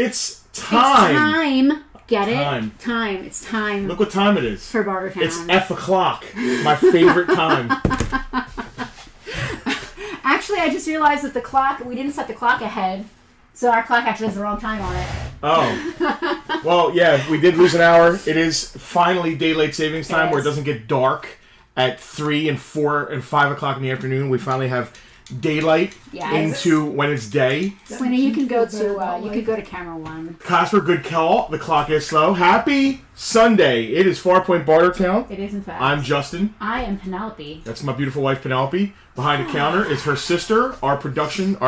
It's time. It's time. Get it? Time. It's time. Look what time it is. For Bartertown. It's F o'clock. My favorite time. Actually, I just realized that we didn't set the clock ahead. So our clock actually has the wrong time on it. Oh. Well, yeah, we did lose an hour. It is finally daylight savings time where it doesn't get dark at 3 and 4 and 5 o'clock in the afternoon. We finally have daylight into when it's day. Sweeney, you can go to camera 1. Casper, good call. The clock is slow. Happy Sunday. It is Farpoint Bartertown. It is, in fact. I'm Justin. I am Penelope. That's my beautiful wife, Penelope. Behind the counter is her sister, our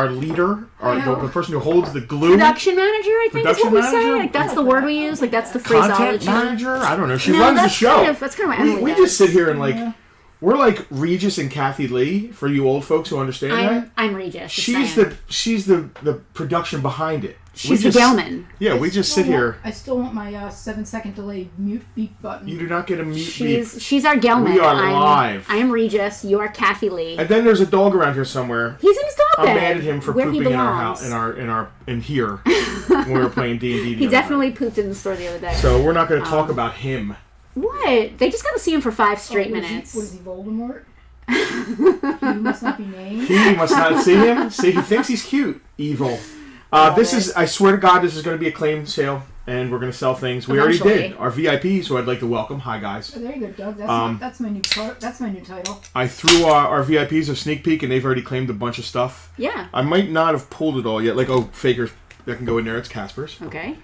leader, the person who holds the glue. Production manager, I think is what we say. Like, that's the word we use. Like, that's the phraseology. Content manager? I don't know. She runs the show. That's kind of what Emily We just sit here and we're like Regis and Kathy Lee for you old folks who understand that. I'm Regis. She's the production behind it. She's the Gelman. Yeah, we just sit here. I still want my 7-second delay mute beep button. You do not get a mute beep. She's our Gelman. We are live. I am Regis. You are Kathy Lee. And then there's a dog around here somewhere. He's in his dog bed. I'm mad at him for pooping in our house, in here when we were playing D&D. He definitely pooped in the store the other day. So we're not going to talk about him. What? They just got to see him for 5 straight minutes. What is he, Voldemort? He must not be named. He must not see him. See, he thinks he's cute. Evil. I swear to God, this is going to be a claim sale, and we're going to sell things. We already did. Our VIPs, who I'd like to welcome. Hi, guys. Oh, there you go, Doug. That's my new title. I threw our VIPs a sneak peek, and they've already claimed a bunch of stuff. Yeah. I might not have pulled it all yet. Fakers that can go in there. It's Casper's. Okay.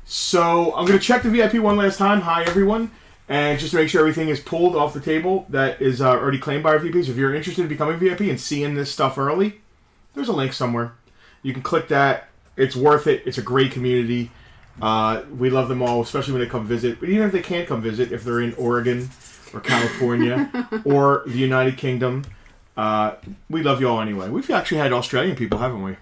So I'm going to check the VIP one last time. Hi, everyone. And just to make sure everything is pulled off the table that is already claimed by our VIPs. If you're interested in becoming VIP and seeing this stuff early, there's a link somewhere. You can click that. It's worth it. It's a great community. We love them all, especially when they come visit. But even if they can't come visit, if they're in Oregon or California or the United Kingdom, we love you all anyway. We've actually had Australian people, haven't we?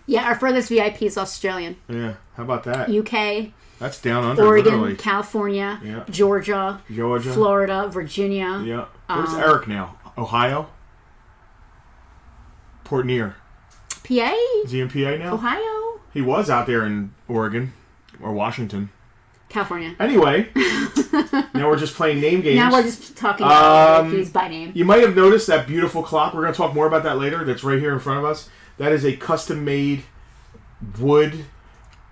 Yeah, our furthest VIP is Australian. Yeah, how about that? UK. That's down under, Oregon, literally. California, Georgia, Florida, Virginia. Yeah. Where's Eric now? Ohio? Port Near. PA? Is he in PA now? Ohio? He was out there in Oregon or Washington. California. Anyway, now we're just playing name games. Now we're just talking about VIPs by name. You might have noticed that beautiful clock. We're going to talk more about that later. That's right here in front of us. That is a custom-made wood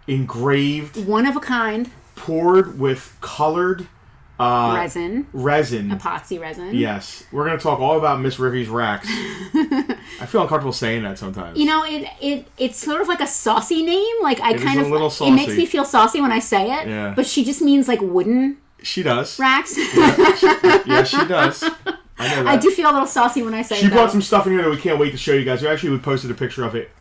engraved, one of a kind, poured with colored resin, epoxy resin. Yes, we're going to talk all about Miss Rivvy's racks. I feel uncomfortable saying that sometimes. You know, it's sort of like a saucy name. Like it makes me feel saucy when I say it. Yeah. But she just means like wooden. She does. Racks. Yeah, she does. I know that. I do feel a little saucy when I say it. She brought some stuff in here that we can't wait to show you guys. We posted a picture of it.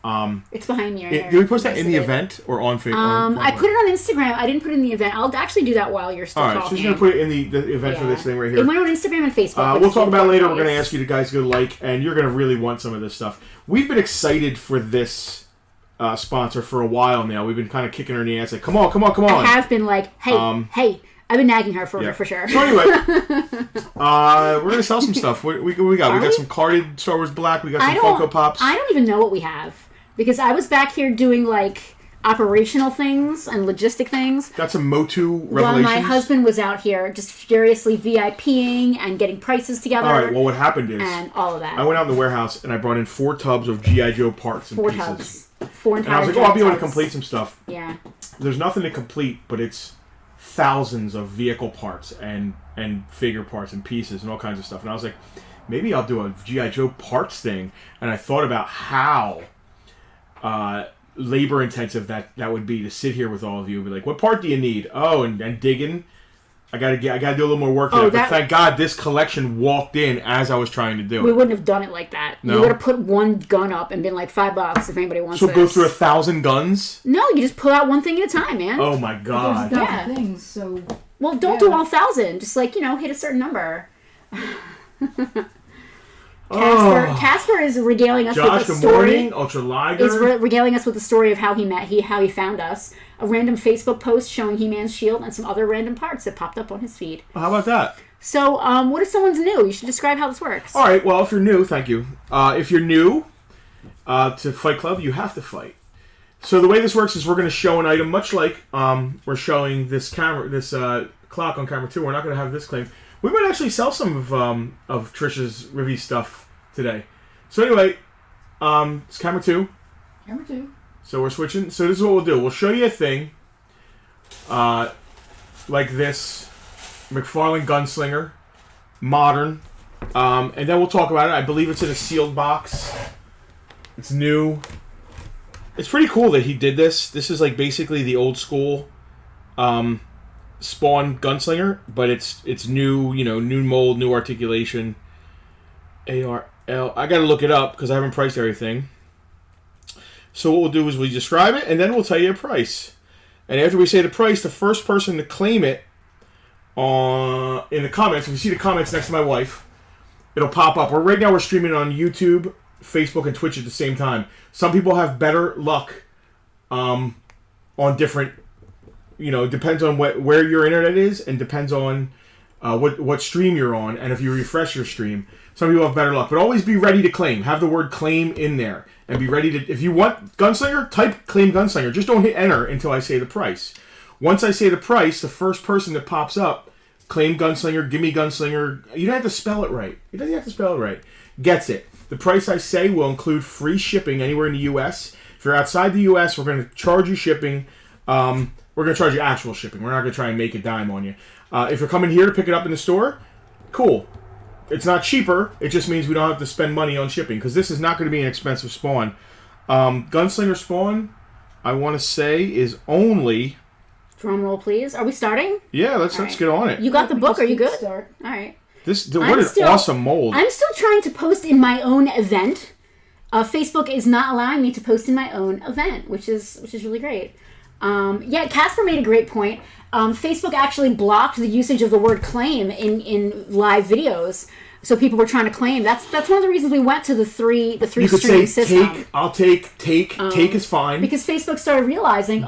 It's behind me right here. Did we post that in the event or on Facebook? I put it on Instagram. I didn't put it in the event. I'll actually do that while you're still talking. All right, so she's going to put it in the event for this thing right here. It went on Instagram and Facebook. We'll talk about it later. We're going to ask you guys to like, and you're going to really want some of this stuff. We've been excited for this sponsor for a while now. We've been kind of kicking her in the ass like, come on. I have been like, hey. I've been nagging her for sure. So anyway, we're going to sell some stuff. What we got? We got some carded Star Wars Black. We got some Funko Pops. I don't even know what we have. Because I was back here doing, like, operational things and logistic things. Got some Motu Revelations. While my husband was out here just furiously VIPing and getting prices together. All right, well, what happened is... And all of that. I went out in the warehouse and I brought in 4 tubs of G.I. Joe parts and pieces. 4 tubs. 4 entire And I was like, I'll be able to complete some stuff. Yeah. There's nothing to complete, but it's thousands of vehicle parts and figure parts and pieces and all kinds of stuff. And I was like, maybe I'll do a G.I. Joe parts thing. And I thought about how labor intensive that would be to sit here with all of you and be like, what part do you need? Oh, and digging. I gotta do a little more work there. But thank God this collection walked in as I was trying to do it. We wouldn't have done it like that. No. You would have put one gun up and been like $5 if anybody wants this. So go through 1,000 guns? No, you just pull out one thing at a time, man. Oh my God. There's 1,000 things, so... Well, don't do all 1,000. Just like, hit a certain number. Casper is regaling us with the story. Morning, Ultra Liger. Is regaling us with the story of how he found us. A random Facebook post showing He-Man's shield and some other random parts that popped up on his feed. How about that? So, what if someone's new? You should describe how this works. All right. Well, if you're new, thank you. If you're new to Fight Club, you have to fight. So the way this works is we're going to show an item, much like we're showing this clock on camera 2. We're not going to have this claim. We might actually sell some of Trisha's Rivvy stuff today. So anyway, it's camera 2. Camera 2. So we're switching. So this is what we'll do. We'll show you a thing like this McFarlane Gunslinger, modern, and then we'll talk about it. I believe it's in a sealed box. It's new. It's pretty cool that he did this. This is like basically the old school Spawn Gunslinger, but it's new, new mold, new articulation. ARL. I gotta look it up because I haven't priced everything. So what we'll do is we describe it, and then we'll tell you a price. And after we say the price, the first person to claim it in the comments, if you see the comments next to my wife, it'll pop up. Right now we're streaming on YouTube, Facebook, and Twitch at the same time. Some people have better luck on different, depends on where your internet is, and depends on what stream you're on, and if you refresh your stream. Some people have better luck. But always be ready to claim. Have the word claim in there. And be ready to, if you want Gunslinger, type claim Gunslinger. Just don't hit enter until I say the price. Once I say the price, the first person that pops up, claim Gunslinger, give me Gunslinger, you don't have to spell it right. It doesn't have to spell it right. Gets it. The price I say will include free shipping anywhere in the U.S. If you're outside the U.S., we're going to charge you shipping. We're going to charge you actual shipping. We're not going to try and make a dime on you. If you're coming here to pick it up in the store, cool. It's not cheaper. It just means we don't have to spend money on shipping, because this is not going to be an expensive spawn. Gunslinger spawn, I want to say, is only... Drum roll, please. Are we starting? Yeah, let's get on it. You got the book. Are you good? Start. All right. What an awesome mold. I'm still trying to post in my own event. Facebook is not allowing me to post in my own event, which is really great. Casper made a great point. Facebook actually blocked the usage of the word claim in live videos, so people were trying to claim. That's one of the reasons we went to the three you could streaming say system. Take is fine. Because Facebook started realizing,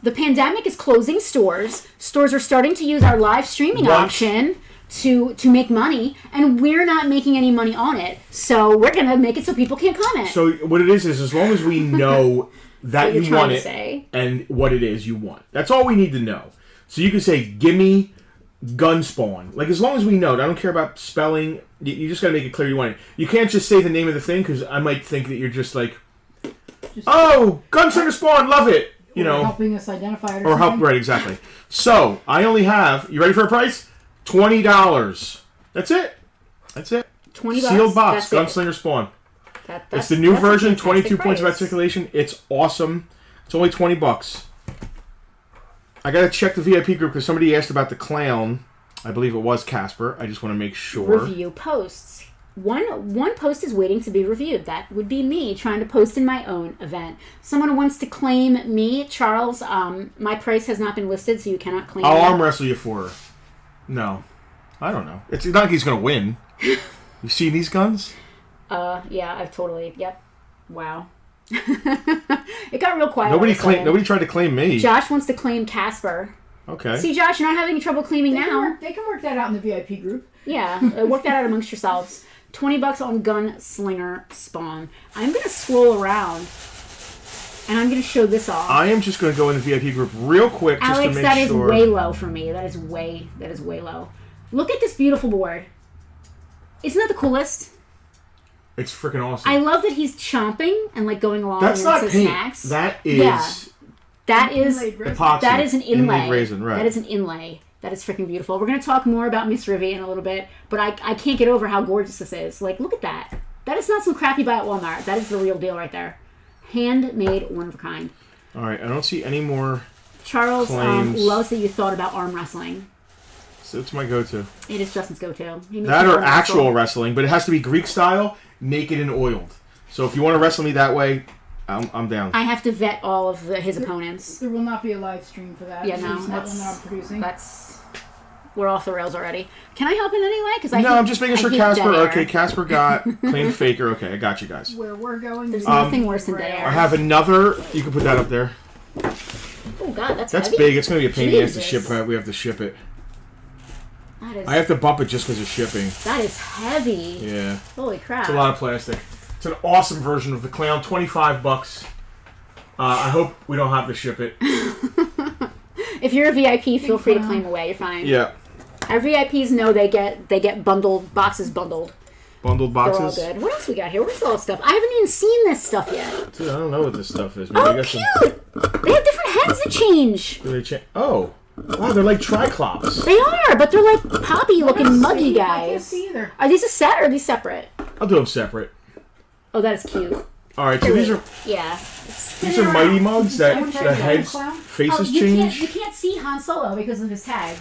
the pandemic is closing stores. Stores are starting to use our live streaming option to make money, and we're not making any money on it. So we're gonna make it so people can't comment. So what it is as long as we know that you want it say. And what it is you want. That's all we need to know. So you can say, gimme Gunspawn. Like, as long as we know it, I don't care about spelling. You just got to make it clear you want it. You can't just say the name of the thing, because I might think that you're just like, Gunslinger Spawn, love it. Helping us identify it or help, right, exactly. So, I only have, you ready for a price? $20. That's it. $20. Sealed box, Gunslinger Spawn. It's the new version, 22 points of articulation. It's awesome. It's only $20. I gotta check the VIP group because somebody asked about the clown. I believe it was Casper. I just want to make sure. Review posts. One post is waiting to be reviewed. That would be me trying to post in my own event. Someone wants to claim me, Charles. My price has not been listed, so you cannot claim. I'll arm wrestle you for her. No, I don't know. It's not like he's gonna win. You seen these guns? Yeah, I've totally. Yep. Wow. It got real quiet. Nobody tried to claim me. Josh wants to claim Casper. Okay. See, Josh, you're not having trouble claiming now. They can work that out in the VIP group. Yeah, work that out amongst yourselves. $20 on Gunslinger Spawn. I'm gonna scroll around, and I'm gonna show this off. I am just gonna go in the VIP group real quick, Alex, just to make sure. that is way low for me. That is way low. Look at this beautiful board. Isn't that the coolest? It's freaking awesome. I love that he's chomping and like going along. That's not paint. Snacks. That is. Yeah. That is epoxy. That is an inlay. Inlaid resin, right. That is an inlay. That is freaking beautiful. We're going to talk more about Miss Rivvy in a little bit, but I can't get over how gorgeous this is. Like, look at that. That is not some crap you buy at Walmart. That is the real deal right there. Handmade, one of a kind. All right, I don't see any more. Charles loves that you thought about arm wrestling. So it's my go-to. It is Justin's go-to. That or actual wrestling, but it has to be Greek style, naked and oiled. So if you want to wrestle me that way, I'm down. I have to vet all of his opponents. There will not be a live stream for that. Yeah, no, that's one that I'm producing. We're off the rails already. Can I help in any way? I'm just making sure Casper. Okay, Casper got claimed Faker. Okay, I got you guys. Where we're going, there's nothing worse than dead air. I have another. You can put that up there. Oh God, that's heavy. Big. It's gonna be a pain in the ass to ship. We have to ship it. I have to bump it just because of shipping. That is heavy. Yeah. Holy crap. It's a lot of plastic. It's an awesome version of the clown. $25. I hope we don't have to ship it. If you're a VIP, feel free to claim away. You're fine. Yeah. Our VIPs know they get bundled boxes bundled. Bundled They're boxes. all good. What else we got here? Where's all this stuff? I haven't even seen this stuff yet. Dude, I don't know what this stuff is. Man. Oh, cute! They have different heads that change. Oh. Wow, they're like Triclops. They are, but they're like poppy-looking muggy I can't guys. see either. Are these a set or are these separate? I'll do them separate. Oh, that is cute. All right, so these are Yeah. mighty mugs that Someone tried the to heads, clown? faces you change. can't see Han Solo because of his tag.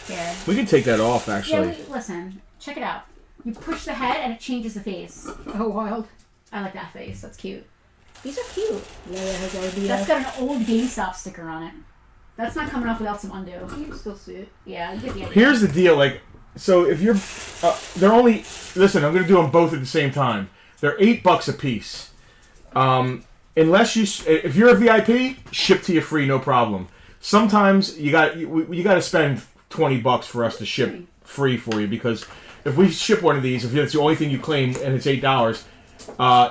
Here. We can take that off, Yeah, actually. listen. Check it out. You push the head and it changes the face. Oh, wild. I like that face. That's cute. These are cute. Leia has RDF. That's got an old GameStop sticker on it. That's not coming off without some undo. You can still see it. Yeah, you get the idea. Here's the deal, like, so if you're, they're only, listen, I'm going to do them both at the same time. They're $8 a piece. Unless if you're a VIP, ship to you free, no problem. Sometimes you got to spend $20 for us to ship free for you, because if we ship one of these, if it's the only thing you claim and it's $8,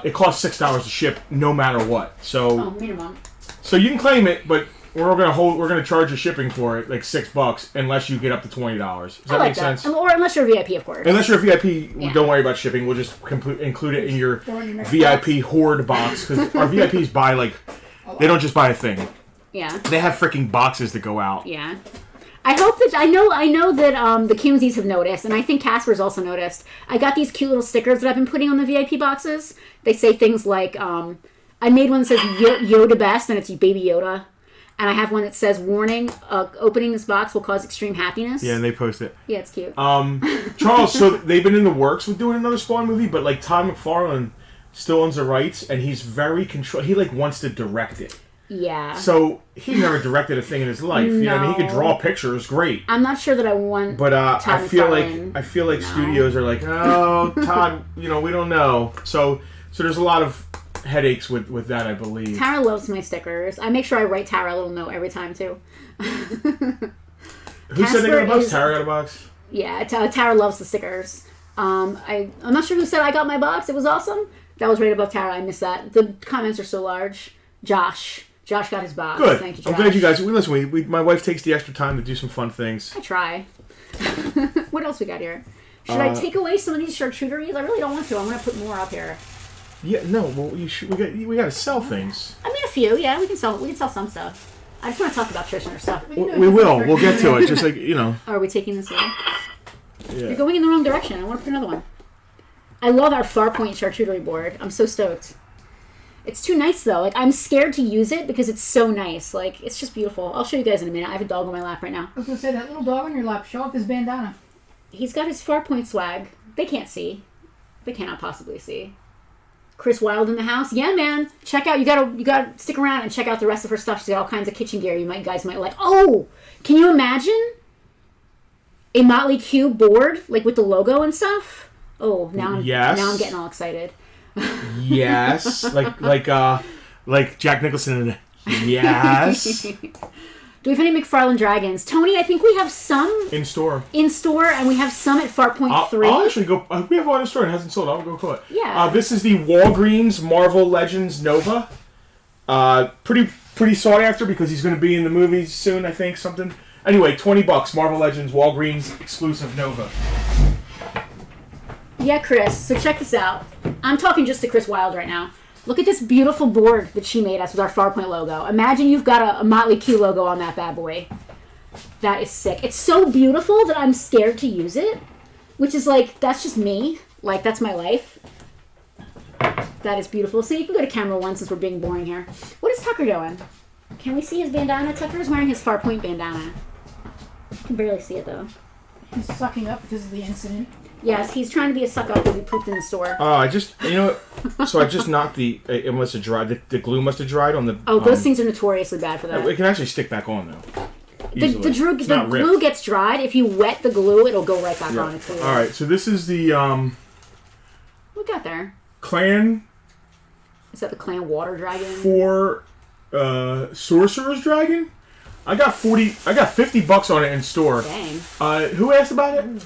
it costs $6 to ship no matter what. So minimum. So you can claim it, but we're gonna charge you shipping for it, like $6, unless you get up to $20. Does that make sense? Or unless you're a VIP, of course. Unless you're a VIP, Yeah. don't worry about shipping. We'll just include it in your Throw it in your next VIP hoard box, because our VIPs buy they don't just buy a thing. Yeah. They have freaking boxes that go out. Yeah. I hope that I know that the Cumsies have noticed, and I think Casper's also noticed. I got these cute little stickers that I've been putting on the VIP boxes. They say things like, I made one that says Yoda best, and it's Baby Yoda. And I have one that says, warning, opening this box will cause extreme happiness. Yeah, and they post it. Yeah, it's cute. Charles, so they've been in the works with doing another Spawn movie, but like Todd McFarlane still owns the rights, and he's very he like wants to direct it. Yeah. So he never directed a thing in his life. You know what I mean? He could draw pictures, great. I'm not sure that I want. But Todd I feel McFarlane. like studios are like, oh, Todd, we don't know. So there's a lot of headaches with that, I believe. Tara loves my stickers. I make sure I write Tara a little note every time too. Who said they got a box? Tara got a box? Yeah, Tara loves the stickers. I'm not sure who said I got my box. It was awesome. That was right above Tara. I missed that. The comments are so large. Josh got his box. Good. Thank you, Josh. I'm glad you guys. Listen. My wife takes the extra time to do some fun things. I try. What else we got here? Should I take away some of these charcuteries? I really don't want to. I'm gonna put more up here. Yeah. No. Well, we got to sell things. I mean, a few. Yeah, we can sell some stuff. I just want to talk about Trish and her stuff. We will. We'll get to it. Just like Are we taking this away? Yeah. You're going in the wrong direction. I want to put another one. I love our Farpoint charcuterie board. I'm so stoked. It's too nice though. Like, I'm scared to use it because it's so nice. Like, it's just beautiful. I'll show you guys in a minute. I have a dog on my lap right now. I was gonna say, that little dog on your lap, show off his bandana. He's got his Farpoint swag. They can't see. They cannot possibly see. Chris Wilde in the house. Yeah, man. Check out. You gotta stick around and check out the rest of her stuff. She's got all kinds of kitchen gear you guys might like. Oh, can you imagine a Motley Crue board, like with the logo and stuff? Oh, now I'm getting all excited. Yes, like Jack Nicholson. Yes. Do we have any McFarlane Dragons? Tony, I think we have some In store, and we have some at Farpoint 3. I'll actually go. We have one in store. It hasn't sold. I'll go call it. Yeah. This is the Walgreens Marvel Legends Nova. Pretty sought after because he's going to be in the movies soon. I think something. Anyway, $20. Marvel Legends Walgreens exclusive Nova. Yeah, Chris. So check this out. I'm talking just to Chris Wilde right now. Look at this beautiful board that she made us with our Farpoint logo. Imagine you've got a Motley Crue logo on that bad boy. That is sick. It's so beautiful that I'm scared to use it, which is like, that's just me. Like, that's my life. That is beautiful. So you can go to camera one since we're being boring here. What is Tucker doing? Can we see his bandana? Tucker's wearing his Farpoint bandana. You can barely see it though. He's sucking up because of the incident. Yes, he's trying to be a suck up because he pooped in the store. Oh, I just so I just knocked it must have dried. The glue must have dried on the. Oh, those things are notoriously bad for that. It can actually stick back on though. The glue gets dried. If you wet the glue, it'll go right back on. It's weird. All right, so this is the What we got there? clan Is that the clan water dragon? for Sorcerer's Dragon. I got $50 on it in store. Dang. Who asked about it?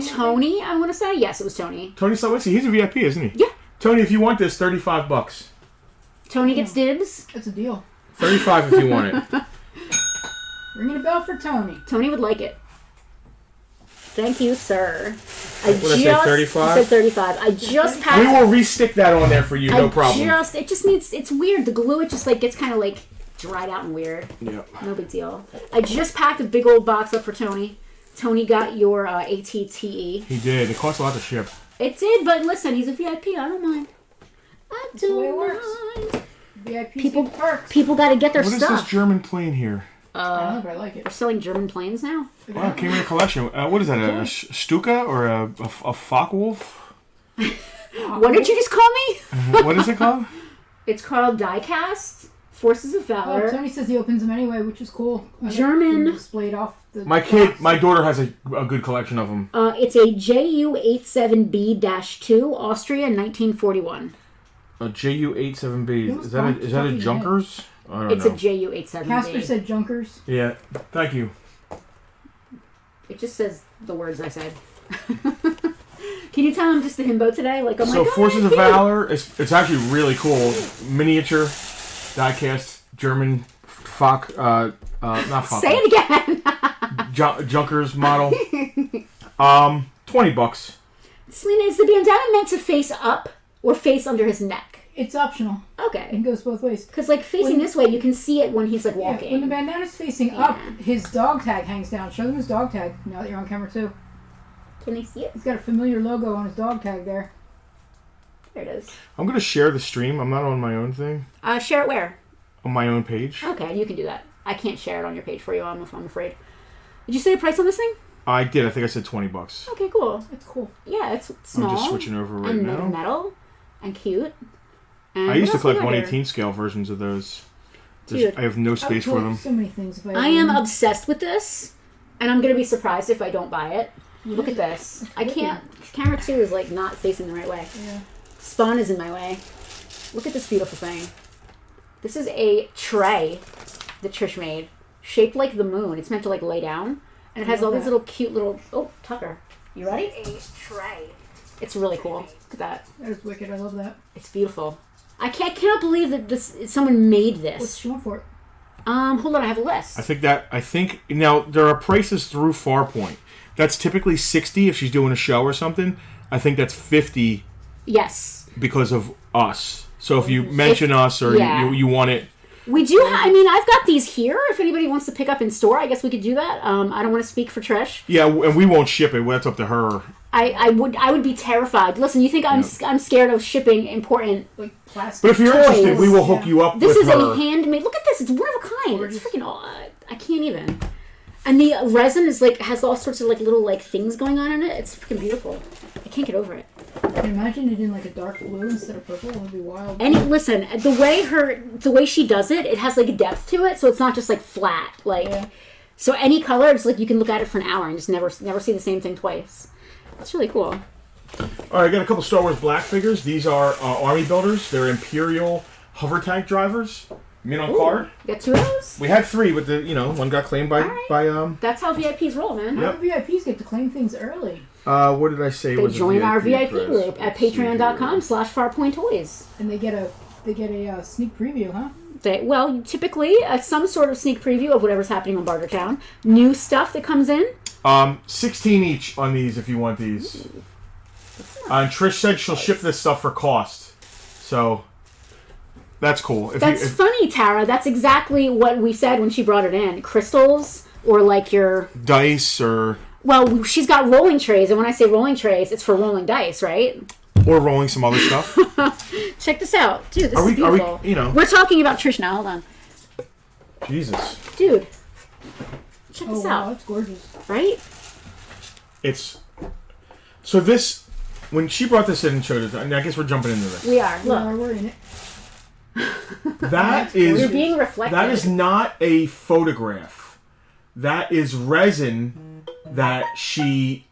Tony, I want to say. Yes, it was Tony. Tony Slawitzy. He's a VIP, isn't he? Yeah. Tony, if you want this, $35. Tony gets dibs. That's a deal. $35 if you want it. Ringing a bell for Tony. Tony would like it. Thank you, sir. What did I say, 35? You said 35. I just packed. We will re-stick that on there for you, no problem. It just needs, it's weird. The glue, it just like gets kind of like dried out and weird. Yep. No big deal. I just packed a big old box up for Tony. Tony got your ATTE. He did. It cost a lot to ship. It did, but listen, he's a VIP. I don't mind. I That's the way it don't works. mind. VIP People- perks. People got to get their What is stuff. this German plane here? I don't know, but I like They're it. selling German planes now. Wow, it came in a collection. What is that? A Stuka or a Focke-Wulf? What did you just call me? What is it called? It's called Diecast Forces of Oh, Valor. Tony says he opens them anyway, which is cool. German. Displayed off the My daughter has a good collection of them. It's a JU87B-2, Austria, 1941. A JU87B. It Is that was a Junkers? I don't It's know. a JU87B. Casper said Junkers. Yeah. Thank you. It just says the words I said. Can you tell him just the himbo today? Like, I'm So like, Forces of Valor, it's actually really cool. Miniature, diecast, German, not Fock. Say it again. Junkers model. $20. Selena, is the bandana meant to face up or face under his neck? It's optional. Okay. It goes both ways. Because, like, facing this way, you can see it when he's, like, Yeah, walking. when the bandana's facing up, his dog tag hangs down. Show them his dog tag now that you're on camera too. Can they see it? He's got a familiar logo on his dog tag there. There it is. I'm going to share the stream. I'm not on my own thing. Share it where? On my own page. Okay, you can do that. I can't share it on your page for you, I'm afraid. Did you say the price on this thing? I did. I think I said $20. Okay, cool. It's cool. Yeah, it's small. I'm just switching over right and now. metal and cute. And I used to what else collect we got here? 1/18 scale versions of those. Dude. I have no space for them. So many things. If I am obsessed with this, and I'm gonna be surprised if I don't buy it. Look at this. I can't. Camera 2 is like not facing the right way. Yeah. Spawn is in my way. Look at this beautiful thing. This is a tray that Trish made, shaped like the moon. It's meant to like lay down, and it has all these little cute little. Oh, Tucker, you ready? A tray. It's really cool. Look at that. That is wicked. I love that. It's beautiful. I cannot believe that someone made this. What's she want for it? Hold on, I have a list. I think now there are prices through Farpoint. That's typically $60 if she's doing a show or something. I think that's $50 Yes. because of us. So if you mention us or yeah. you want it, We do. I mean, I've got these here. If anybody wants to pick up in store, I guess we could do that. I don't want to speak for Trish. yeah, and we won't ship it. Well, that's up to her. I would be terrified. Listen, you think I'm scared of shipping important? Like plastic. But if you're Toys. interested, we will hook you up This with is her. a handmade. Look at this. It's one of a kind. It's freaking. I can't even. And the resin is like has all sorts of like little like things going on in it. It's freaking beautiful. I can't get over it. Can you imagine it in like a dark blue instead of purple? It would be wild. And listen, the way she does it, it has like a depth to it, so it's not just like flat. Like, so any color, it's like you can look at it for an hour and just never see the same thing twice. It's really cool. All right, I got a couple Star Wars Black figures. These are Army builders. They're Imperial hover tank drivers. Mint on card. You got 2 of those? We had 3, but one got claimed by That's how VIPs roll, man. How do VIPs get to claim things early? What did I say? They was join our VIP price? group at patreon.com/farpointtoys. And they get a sneak preview, huh? Typically, some sort of sneak preview of whatever's happening on Bartertown. New stuff that comes in. 16 each on these if you want these. And Trish said she'll ship this stuff for cost. So, that's cool. That's funny, Tara. That's exactly what we said when she brought it in. Crystals or like your... dice or... Well, she's got rolling trays, and when I say rolling trays, it's for rolling dice, right? Or rolling some other stuff. Check this out. Dude, this is beautiful. We're talking about Trish now. Hold on. Jesus. Dude. Check this Wow, out. that's gorgeous. Right? So this... When she brought this in and showed it, I guess we're jumping into this. We are. Look. We're in it. That is... You're being reflected. That is not a photograph. That is resin that she,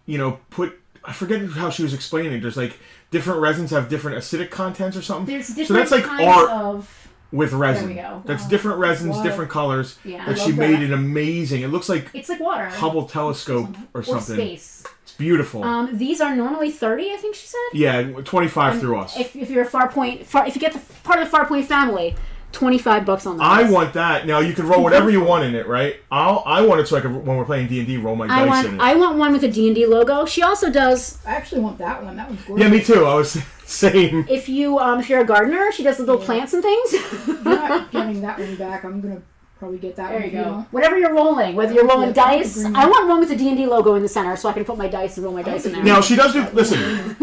put... I forget how she was explaining it. There's like different resins have different acidic contents or something. There's different so that's like kinds art. of... with resin. There we go. That's different resins, Wow. different colors. Yeah. That I she love made that. it amazing. It looks like It's like water. Hubble telescope or something. space. It's beautiful. These are normally 30, I think she said. Yeah, 25 through us. If you're a Farpoint, if you get the part of the Farpoint family, $25 on those. I want that. Now you can roll whatever you want in it, right? I want it so I can, when we're playing D&D, roll my dice in it. I want one with a D&D logo. She also does. I actually want that one. That one's gorgeous. Yeah, me too. I was saying. If you're a gardener, she does the little plants and things. I'm not getting that one back. I'm gonna probably get that There one. you if go. don't. Whatever you're rolling, whether you're rolling Yeah, dice, green. I want one with the D&D logo in the center so I can put my dice and roll my dice in there. Now she does do. Listen,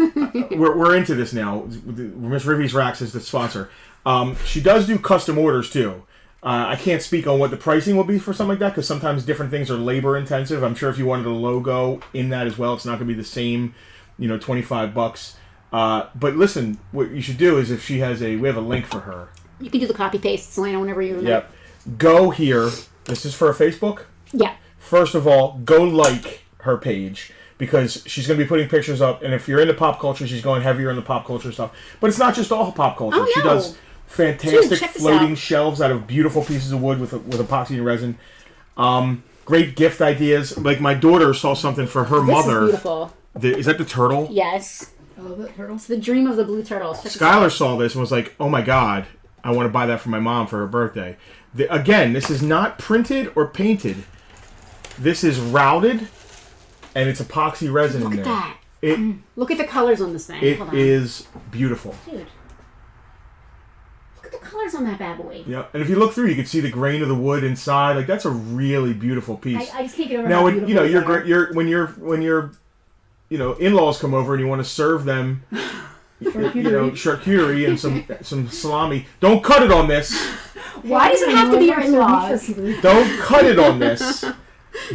we're into this now. Miss Rivvy's Racks is the sponsor. She does do custom orders too. I can't speak on what the pricing will be for something like that because sometimes different things are labor intensive. I'm sure if you wanted a logo in that as well, it's not going to be the same, $25. But listen, what you should do is if she has we have a link for her. You can do the copy paste, Selena, whenever you're. Yep. Go here. This is for a Facebook. Yeah. First of all, go like her page because she's going to be putting pictures up. And if you're into pop culture, she's going heavier in the pop culture stuff. But it's not just all pop culture. Oh, She no. does fantastic Dude, check this floating out. shelves out of beautiful pieces of wood with epoxy and resin. Great gift ideas. Like my daughter saw something for her This mother. is beautiful. Is that the turtle? Yes. I love that turtle. It's the dream of the blue turtles. Check this out. Skylar saw this and was like, "Oh my god, I want to buy that for my mom for her birthday." Again, this is not printed or painted. This is routed, and it's epoxy resin Look in at there. that. Look at the colors on this thing. It Hold on. is beautiful. Dude. Look at the colors on that bad boy. Yeah, and if you look through, you can see the grain of the wood inside. Like that's a really beautiful piece. I just can't get over Now, how when beautiful these are. when your in-laws come over and you want to serve them, charcuterie and some salami. Don't cut it on this. Why does it have to be your in-laws? Don't cut it on this,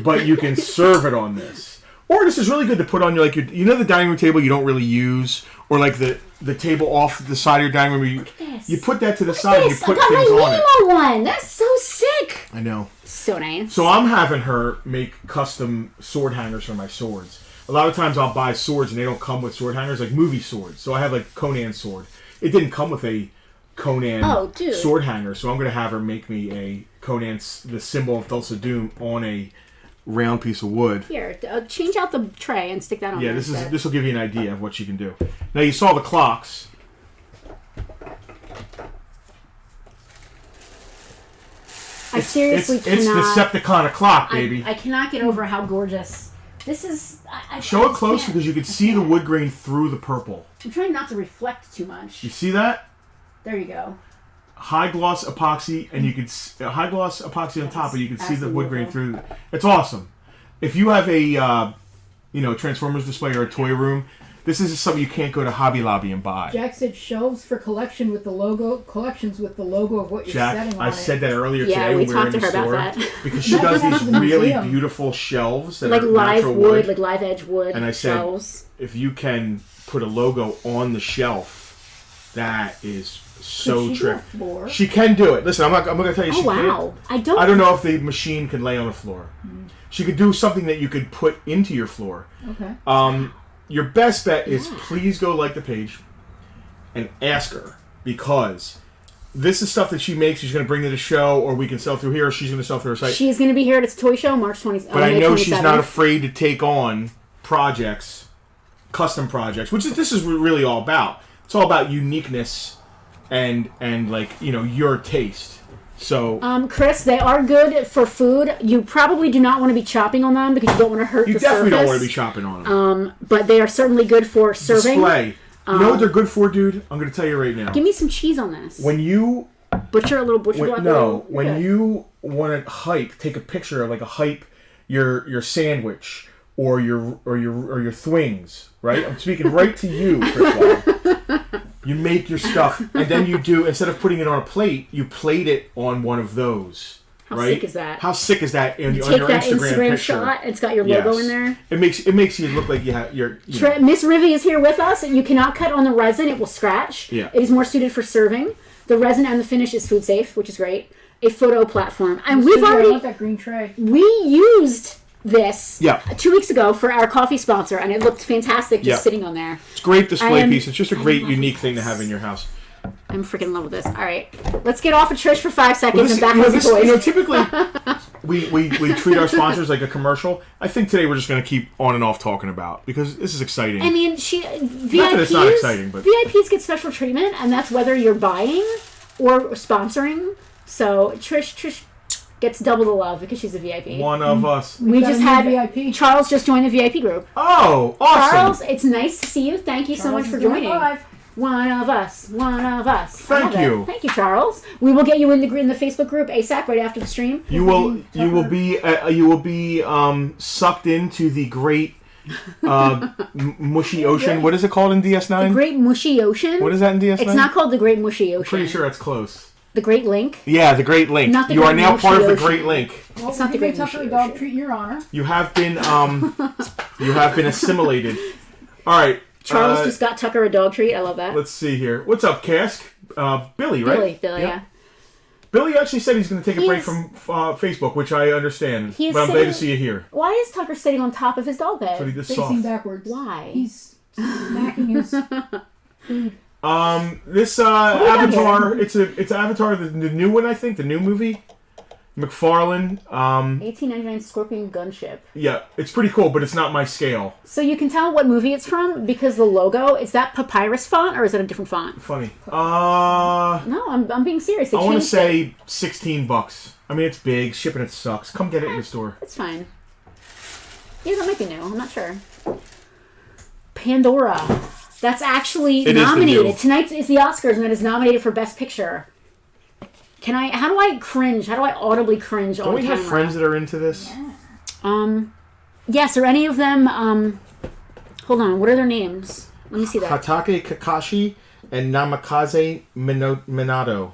but you can serve it on this. Or this is really good to put on your the dining room table you don't really use, or like the table off the side of your dining room. You put that to the side and you put I got things my on it. Nemo one. That's so sick. I know. So nice. So I'm having her make custom sword hangers for my swords. A lot of times I'll buy swords and they don't come with sword hangers, like movie swords. So I have like Conan's sword. It didn't come with a Conan sword hanger, so I'm going to have her make me a Conan's, the symbol of Thulsa Doom, on a round piece of wood. Here, change out the tray and stick that on. Yeah, there this will give you an idea of what she can do. Now you saw the clocks. I seriously It's cannot. Decepticon o'clock, baby. I cannot get over how gorgeous this is. Show it just close can't. because you can see the wood grain through the purple. I'm trying not to reflect too much. You see that? There you go. High gloss epoxy, and you can high gloss epoxy on top, but you can see the wood grain absolutely. through. It's awesome. If you have a Transformers display or a toy room, this is something you can't go to Hobby Lobby and buy. Jack said shelves for collections with the logo of what you're setting on I said that earlier Yeah, today we when we were in talked to the her about store that. because she does That's these the really museum. beautiful shelves that Like are live natural wood, like live edge wood. And I said, shelves. if you can put a logo on the shelf, that is so Could she do a trick. floor? She can do it. Listen, I'm going to tell you. Oh she wow! can't. I don't know if the machine can lay on the floor. She could do something that you could put into your floor. Okay. Your best bet is please go like the page and ask her, because this is stuff that she makes. She's going to bring to the show, or we can sell through here, or she's going to sell through her site. She's going to be here at its toy show March 20th. But I May know 27th. she's not afraid to take on projects, custom projects, which this is really all about. It's all about uniqueness and your taste. So Chris, they are good for food. You probably do not want to be chopping on them because you don't want to hurt you the definitely surface. don't want to be chopping on them. But they are certainly good for serving. Display. You know what they're good for, dude? I'm going to tell you right now. Give me some cheese on this. When you Butcher a little butcher block. when you want to take a picture of your sandwich or your thwings, right? I'm speaking right to you, Chris. You make your stuff, and then you do, instead of putting it on a plate, you plate it on one of those. How right? sick is that? How sick is that? On Take your that Instagram picture. shot. It's got your logo in there. It makes you look like you're. Miss Rivvy is here with us. You cannot cut on the resin; it will scratch. Yeah. It is more suited for serving. The resin and the finish is food safe, which is great. A photo platform, and I want that green tray. we used this 2 weeks ago for our coffee sponsor, and it looked fantastic just sitting on there. It's a great display I am- piece. It's just a great, I love unique thing to this. have in your house. I'm freaking in love with this. All right, let's get off of Trish for 5 seconds Well, and back on the toys. Typically, we treat our sponsors like a commercial. I think today we're just going to keep on and off talking about because this is exciting. I mean, Not that it's not exciting, but VIPs get special treatment, and that's whether you're buying or sponsoring. So Trish gets double the love because she's a VIP. One of us. We got just a new had VIP. Charles just joined the VIP group. Oh, awesome! Charles, it's nice to see you. Thank you so much for joining. One of us. Thank you. Thank you, Charles. We will get you in the Facebook group ASAP right after the stream. You will be sucked into the great mushy ocean. What is it called in DS9? The Great Mushy Ocean. What is that in DS9? It's not called the Great Mushy Ocean. Pretty sure that's close. The Great Link. Yeah, the Great Link. Not the You are Great now Mushy part of the Ocean. Great Link. Well, It's not the Great Tucker Mushy dog Ocean. treat in your honor. You have been assimilated. All right. Charles just got Tucker a dog treat. I love that. Let's see here. What's up, Cask? Billy, right? Billy, Yep. yeah. Billy actually said he's going to take a break He's- from Facebook, which I understand. He's But I'm glad to sitting- see you here. Why is Tucker sitting on top of his dog bed? But he just Facing soft. backwards. Why? He's smacking his food. This do we got Avatar, it's Avatar, the new one, I think, the new movie. McFarlane. 1899 Scorpion gunship. Yeah, it's pretty cool, but it's not my scale. So you can tell what movie it's from because the logo, is that papyrus font or is it a different font? Funny. No, I'm being serious. They I want to changed it. say $16. I mean, it's big. Shipping it sucks. Come get it in the store. It's fine. Yeah, that might be new. I'm not sure. Pandora. That's actually It is the nominated. new. Tonight is the Oscars and it is nominated for Best Picture. How do I cringe? How do I audibly cringe Don't on we camera? have friends that are into this? Yes, are any of them, hold on, what are their names? Let me see that. Hatake Kakashi and Namikaze Minato.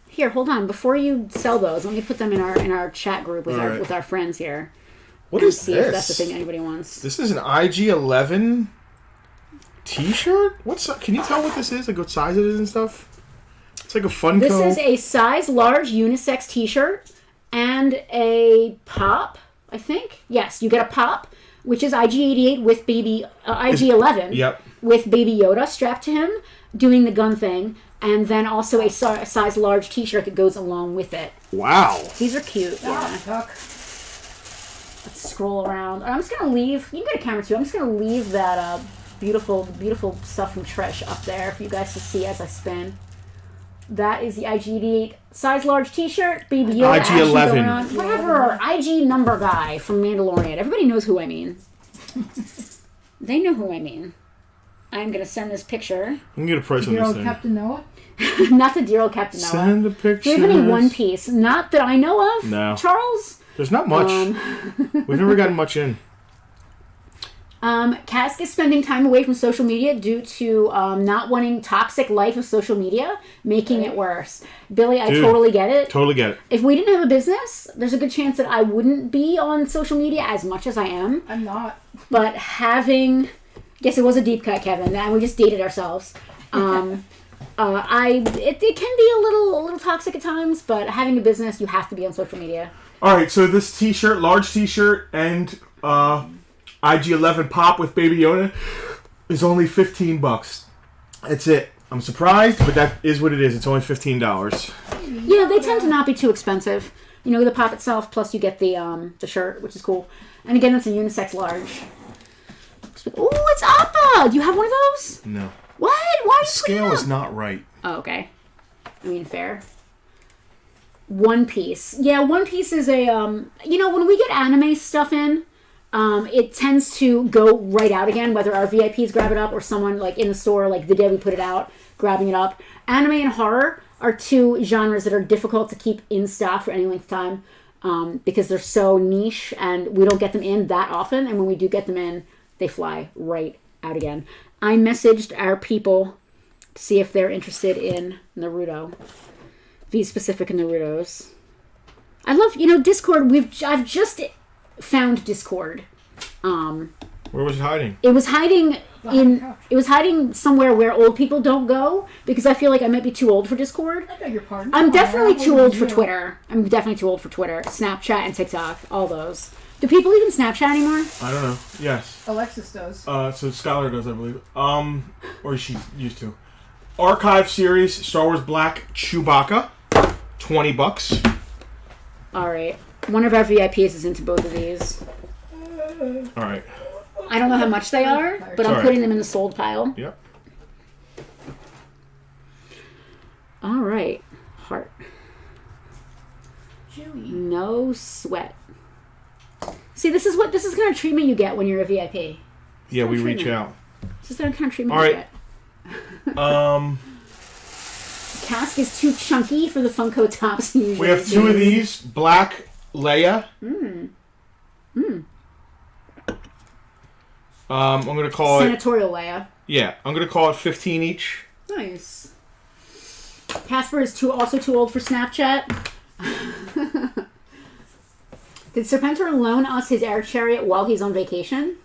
Here, hold on. Before you sell those, let me put them in our chat group with All right. with our friends here. What and is see this? if that's the thing anybody wants. This is an IG-11 T-shirt. Can you tell what this is? Like what size it is and stuff? It's like a Funko. This is a size large unisex T-shirt and a pop. I think yes, you get a pop, which is IG-88 with baby IG-11. Yep. With Baby Yoda strapped to him doing the gun thing, and then also a size large T-shirt that goes along with it. Wow. These are cute. Yeah. Tuck. Let's scroll around. I'm just gonna leave. You can get a camera too. I'm just gonna leave that beautiful stuff from Trish up there for you guys to see as I spin. That is the IG-88 size large T-shirt. Baby Yoda action IG-11. going on. Whatever. IG number guy from Mandalorian. Everybody knows who I mean. They know who I mean. I'm gonna send this picture. I'm gonna get a price on Dear this old thing. Captain Noah. Not the dear old Captain Noah. Send a picture. Do you have any One Piece? Not that I know of. No. Charles? There's not much. We've never gotten much in. Cask is spending time away from social media due to not wanting toxic life of social media, making it worse. Billy, I Dude, totally get it. Totally get it. If we didn't have a business, there's a good chance that I wouldn't be on social media as much as I am. I'm not. But having... Yes, it was a deep cut, Kevin, and we just dated ourselves. It can be a little toxic at times, but having a business, you have to be on social media. All right, so this T-shirt, large T-shirt, and IG-11 pop with Baby Yoda is only $15. That's it. I'm surprised, but that is what it is. It's only $15. Yeah, they tend to not be too expensive. You know, the pop itself, plus you get the shirt, which is cool. And again, it's a unisex large. Oh, it's Appa! Do you have one of those? No. What? Why are you Scale putting is up? not right. Oh, okay. I mean, fair. One Piece. Yeah, One Piece is a, when we get anime stuff in, it tends to go right out again, whether our VIPs grab it up or someone, like, in the store, like, the day we put it out, grabbing it up. Anime and horror are two genres that are difficult to keep in stock for any length of time, because they're so niche, and we don't get them in that often, and when we do get them in, they fly right out again. I messaged our people to see if they're interested in Naruto. These specific Narutos. I love, Discord. I've just found Discord. Where was it hiding? It was hiding it was hiding somewhere where old people don't go because I feel like I might be too old for Discord. I beg your pardon. I'm definitely too old for you. Twitter. Snapchat and TikTok, all those. Do people even Snapchat anymore? I don't know. Yes. Alexis does. So Skylar does, I believe. Or she used to. Archive series Star Wars Black Chewbacca, $20. All right. One of our VIPs is into both of these. All right. I don't know how much they are, but I'm putting them in the sold pile. Yep. All right. Heart. Chewy. No sweat. See, this is the kind of treatment you get when you're a VIP. Yeah, we reach treatment. out. This is the kind of treatment All you right. get. Cask is too chunky for the Funko Tops usually. We have two of these. Black Leia. I'm going to call Senatorial Leia. Yeah, I'm going to call it 15 each. Nice. Casper is also too old for Snapchat. Did Serpentor loan us his air chariot while he's on vacation?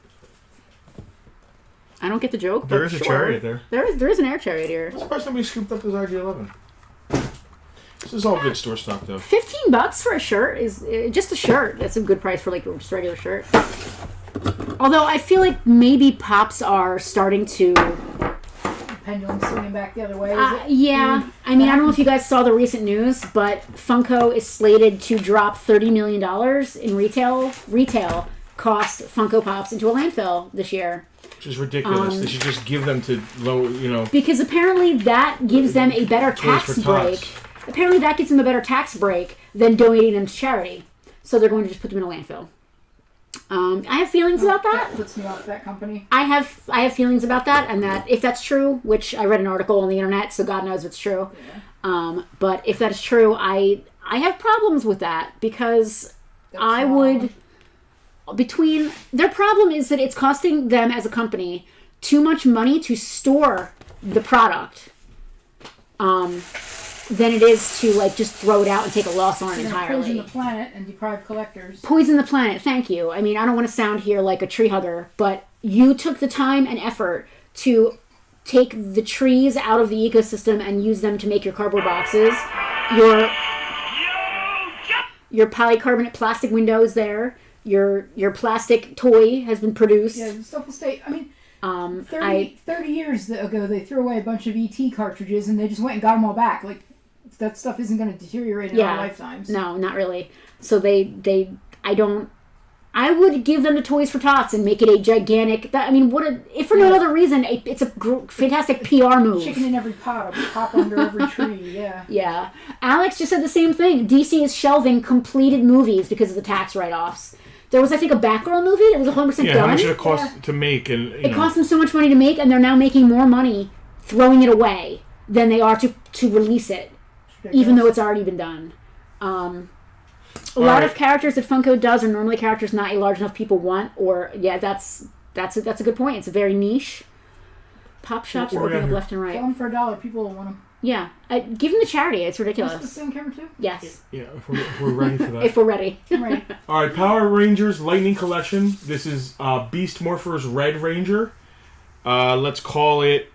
I don't get the joke. There but is a sure. chariot there. There is an air chariot here. I'm surprised nobody scooped up his RG-11. This is all good store stock, though. $15 for a shirt is just a shirt. That's a good price for like just a regular shirt. Although I feel like maybe Pops are starting to. Pendulum swinging back the other way. Yeah. I mean, I don't know if you guys saw the recent news, but Funko is slated to drop $30 million in retail cost Funko Pops into a landfill this year. Which is ridiculous. They should just give them to Because apparently that gives them a better tax break. Apparently that gives them a better tax break than donating them to charity. So they're going to just put them in a landfill. I have feelings about that. That puts me off that company. I have feelings about that, and that if that's true, which I read an article on the internet, so God knows it's true. Yeah. But if that's true, I have problems with that because That's wrong. Their problem is that it's costing them as a company too much money to store the product. Than it is to like just throw it out and take a loss on it entirely. Poison the planet and deprive collectors. Poison the planet, thank you. I mean, I don't want to sound here like a tree hugger, but you took the time and effort to take the trees out of the ecosystem and use them to make your cardboard boxes. Your polycarbonate plastic windows there. Your plastic toy has been produced. Yeah, the stuff will stay. I mean, 30 years ago, they threw away a bunch of ET cartridges and they just went and got them all back. Like, that stuff isn't going to deteriorate in our lifetimes. No, not really. So I would give them the Toys for Tots and make it a gigantic, if for no other reason, it's a fantastic PR move. Chicken in every pot, a pop under every tree, yeah. Yeah. Alex just said the same thing. DC is shelving completed movies because of the tax write-offs. There was, I think, a Batgirl movie that was 100% done. Yeah, how much did it cost to make? And it cost them so much money to make, and they're now making more money throwing it away than they are to release it, even though it's already been done. A lot of characters that Funko does are normally characters not a large enough people want, or, that's a good point. It's a very niche. Pop shops are opening up left and right. Sell them for $1, people will want them. Yeah. Give them to charity. It's ridiculous. Is this on camera too? Yes. Yeah, if we're ready for that. If we're ready. I'm ready. All right, Power Rangers Lightning Collection. This is Beast Morphers Red Ranger. Let's call it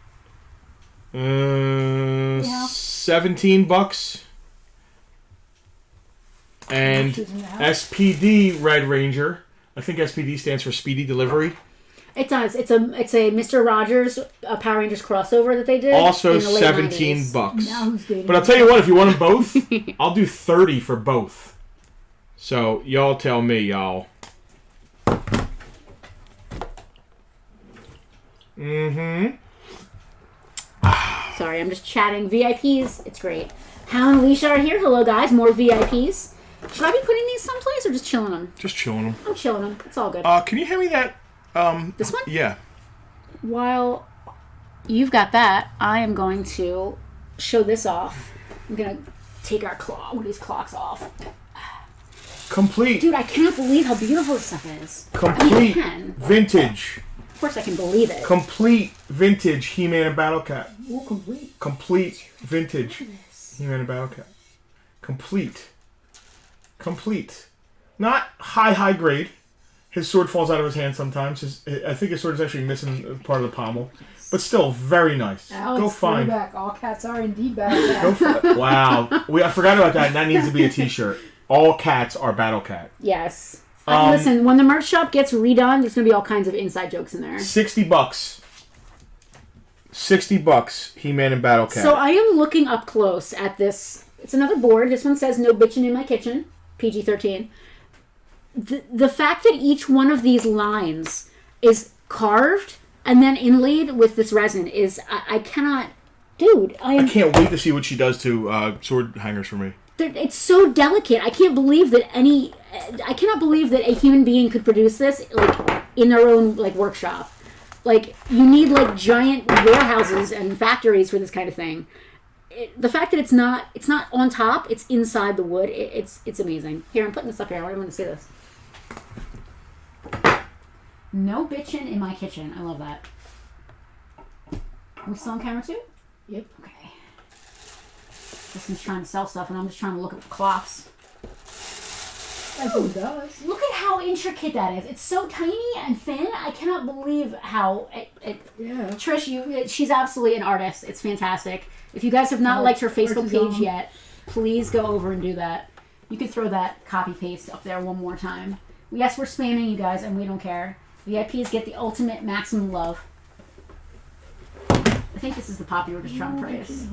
$17. And SPD Red Ranger. I think SPD stands for Speedy Delivery. It does. It's a Mr. Rogers Power Rangers crossover that they did. Also in the late $17. 90s. Now who's dating But I'll tell you what, if you want them both, I'll do $30 for both. So y'all tell me, y'all. Sorry, I'm just chatting. VIPs, it's great. Hal and Alicia are here. Hello, guys. More VIPs. Should I be putting these someplace or just chilling them? Just chilling them. I'm chilling them. It's all good. Can you hand me that? This one? Yeah. While you've got that, I am going to show this off. I'm going to take one of these clocks off. Complete. Dude, I cannot believe how beautiful this stuff is. Complete. I can. Vintage. Of course I can believe it. Complete vintage He-Man and Battle Cat. Oh, complete. Complete vintage He-Man and Battle Cat. Complete. Not high grade. His sword falls out of his hand sometimes. I think his sword is actually missing part of the pommel. But still, very nice. Alex, go find. Back. All cats are indeed battle cat. Wow. I forgot about that. That needs to be a t-shirt. All cats are Battle Cat. Yes. Listen, when the merch shop gets redone, there's going to be all kinds of inside jokes in there. $60. $60. He-Man and Battle Cat. So I am looking up close at this. It's another board. This one says "No bitchin' in my kitchen," PG-13. The fact that each one of these lines is carved and then inlaid with this resin is I cannot, dude. I can't wait to see what she does to sword hangers for me. It's so delicate. I cannot believe that a human being could produce this like in their own like workshop. Like you need like giant warehouses and factories for this kind of thing. The fact that it's not on top, it's inside the wood. It's amazing. Here, I'm putting this up here. I want to see this. No bitchin' in my kitchen. I love that. Are we still on camera too? Yep. Okay. This one's trying to sell stuff, and I'm just trying to look at the clocks. That's what it does. Look at how intricate that is. It's so tiny and thin. I cannot believe how Yeah. Trish, she's absolutely an artist. It's fantastic. If you guys have not liked her Facebook page yet, please go over and do that. You could throw that copy paste up there one more time. Yes, we're spamming you guys, and we don't care. VIPs get the ultimate maximum love. I think this is the pop you were just trying to praise.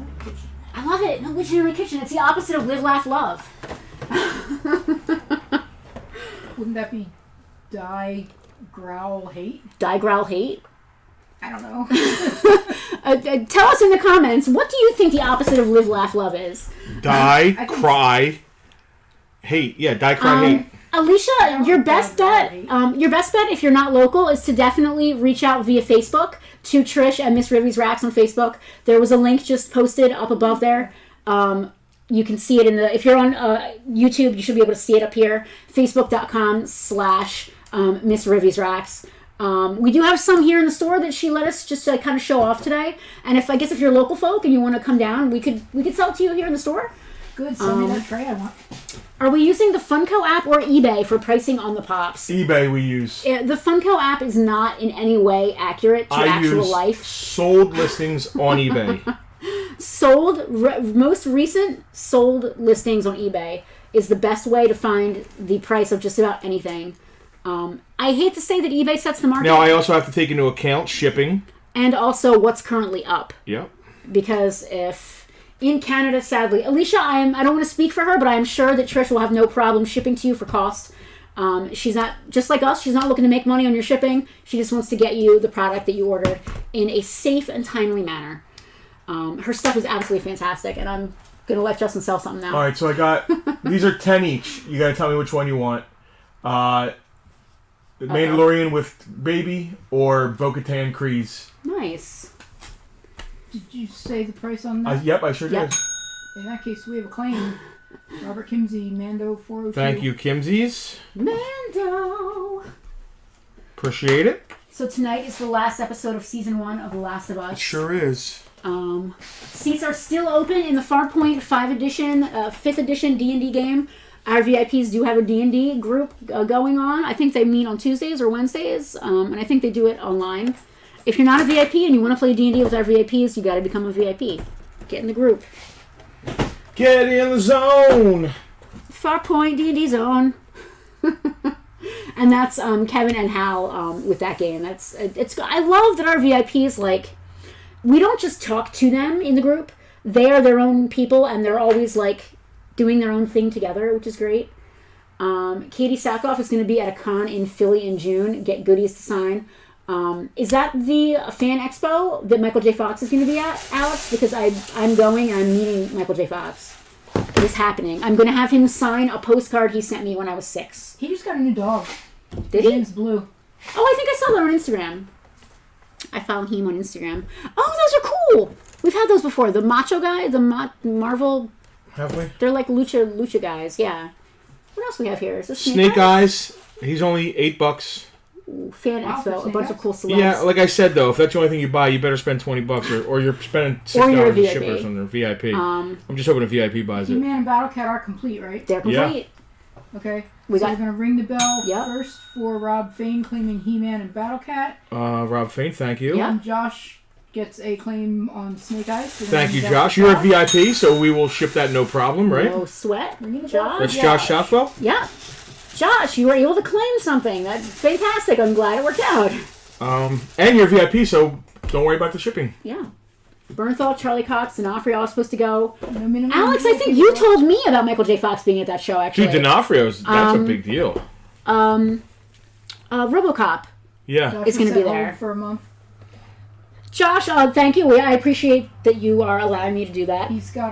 I love it. No bitchin' in my kitchen. It's the opposite of live, laugh, love. Wouldn't that be die, growl, hate? Die, growl, hate? I don't know. Tell us in the comments, what do you think the opposite of live, laugh, love is? Die, cry, hate. Yeah, die, cry, hate. Alicia, your best bet if you're not local is to definitely reach out via Facebook to Trish and Miss Rivvy's Racks on Facebook. There was a link just posted up above there. You can see it if you're on YouTube, you should be able to see it up here. Facebook.com/Miss Rivvy's Racks. We do have some here in the store that she let us just kind of show off today. And if you're local folk and you want to come down, we could sell it to you here in the store. Good, send me that tray I want. Are we using the Funko app or eBay for pricing on the pops? eBay we use. The Funko app is not in any way accurate to actual life. Sold listings on eBay. Most recent sold listings on eBay is the best way to find the price of just about anything. I hate to say that eBay sets the market. Now, I also have to take into account shipping. And also what's currently up. Yep. Because if in Canada, sadly, Alicia, I don't want to speak for her, but I'm sure that Trish will have no problem shipping to you for cost. She's not, just like us, she's not looking to make money on your shipping. She just wants to get you the product that you ordered in a safe and timely manner. Her stuff is absolutely fantastic, and I'm going to let Justin sell something now. All right, so I got, these are 10 each. You got to tell me which one you want. Mandalorian with Baby or Bo-Katan Kryze. Nice. Did you say the price on that? Yep, I sure did. In that case, we have a claim. Robert Kimsey, Mando 402. Thank you, Kimsies. Mando. Appreciate it. So tonight is the last episode of Season 1 of The Last of Us. It sure is. Seats are still open in the Farpoint 5th edition D&D game. Our VIPs do have a D&D group going on. I think they meet on Tuesdays or Wednesdays, and I think they do it online. If you're not a VIP and you want to play D&D with our VIPs, you got to become a VIP. Get in the group. Get in the zone. Farpoint D&D zone. And that's Kevin and Hal with that game. I love that our VIPs, like, we don't just talk to them in the group. They are their own people, and they're always like doing their own thing together, which is great. Katie Sackhoff is going to be at a con in Philly in June. Get goodies to sign. Is that the fan expo that Michael J. Fox is going to be at, Alex? Because I'm going and I'm meeting Michael J. Fox. It is happening. I'm going to have him sign a postcard he sent me when I was 6. He just got a new dog. Did His he? name's Blue. Oh, I think I saw that on Instagram. I follow him on Instagram. Oh, those are cool. We've had those before. The Macho guy, the Marvel. Have we? They're like lucha guys. Yeah. What else we have here? Is this Snake Eyes? He's only $8. Ooh, Fan Wow, Expo. for A bunch Snake of cool celebs. Yeah, like I said though, if that's the only thing you buy, you better spend $20 or you're spending you're a $6 to VIP. ship or something. VIP. I'm just hoping a VIP buys it. He-Man and Battlecat are complete, right? They're complete. Okay. We so got- we're going to ring the bell Yep. first for Rob Fane claiming He-Man and Battlecat. Rob Fain, thank you. Yeah. And Josh gets a claim on Snake Eyes. So Thank you, then Josh. You're a VIP, so we will ship that no problem, right? No sweat. Ringing the bell. That's Josh. Josh Southwell? Yeah. Josh, you were able to claim something. That's fantastic. I'm glad it worked out. And you're a VIP, so Don't worry about the shipping. Yeah. Bernthal, Charlie Cox, D'Onofrio all supposed to go. No minimum Alex, I think you told me about Michael J. Fox being at that show, actually. Dude, D'Onofrio's, that's a big deal. RoboCop. Yeah. It's going to be there. For a month. Josh, thank you. I appreciate that you are allowing me to do that. He's got,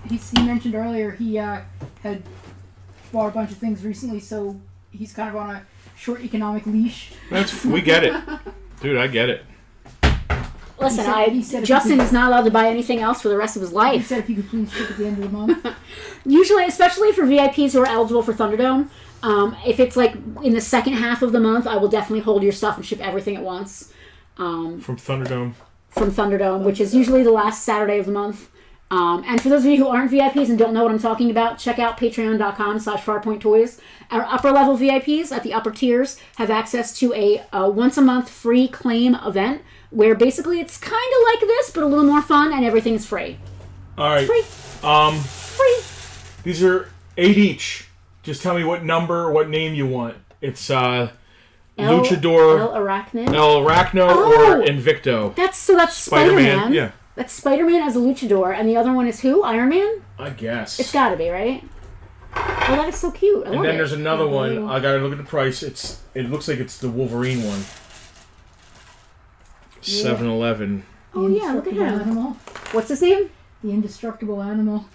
he mentioned earlier he had bought a bunch of things recently, so he's kind of on a short economic leash. We get it. Dude, I get it. Listen, Justin is not allowed to buy anything else for the rest of his life. He said if you could please ship at the end of the month. Usually, especially for VIPs who are eligible for Thunderdome, if it's like in the second half of the month, I will definitely hold your stuff and ship everything at once. From Thunderdome. From Thunderdome, which is usually the last Saturday of the month. And for those of you who aren't VIPs and don't know what I'm talking about, check out patreon.com/farpointtoys. Our upper level VIPs at the upper tiers have access to a once a month free claim event where basically it's kind of like this, but a little more fun, and everything's free. All right. Free. Free. These are 8 each. Just tell me what number, what name you want. It's Luchador, El Arachno, or Invicto. That's Spider-Man. Yeah. That's Spider-Man as a luchador, and the other one is who? Iron Man? I guess. It's got to be, right? Oh, that is so cute. I love it. And then there's another one. I gotta look at the price. It looks like it's the Wolverine one. 7-Eleven. Oh yeah, look at him. Animal. What's his name? The indestructible animal.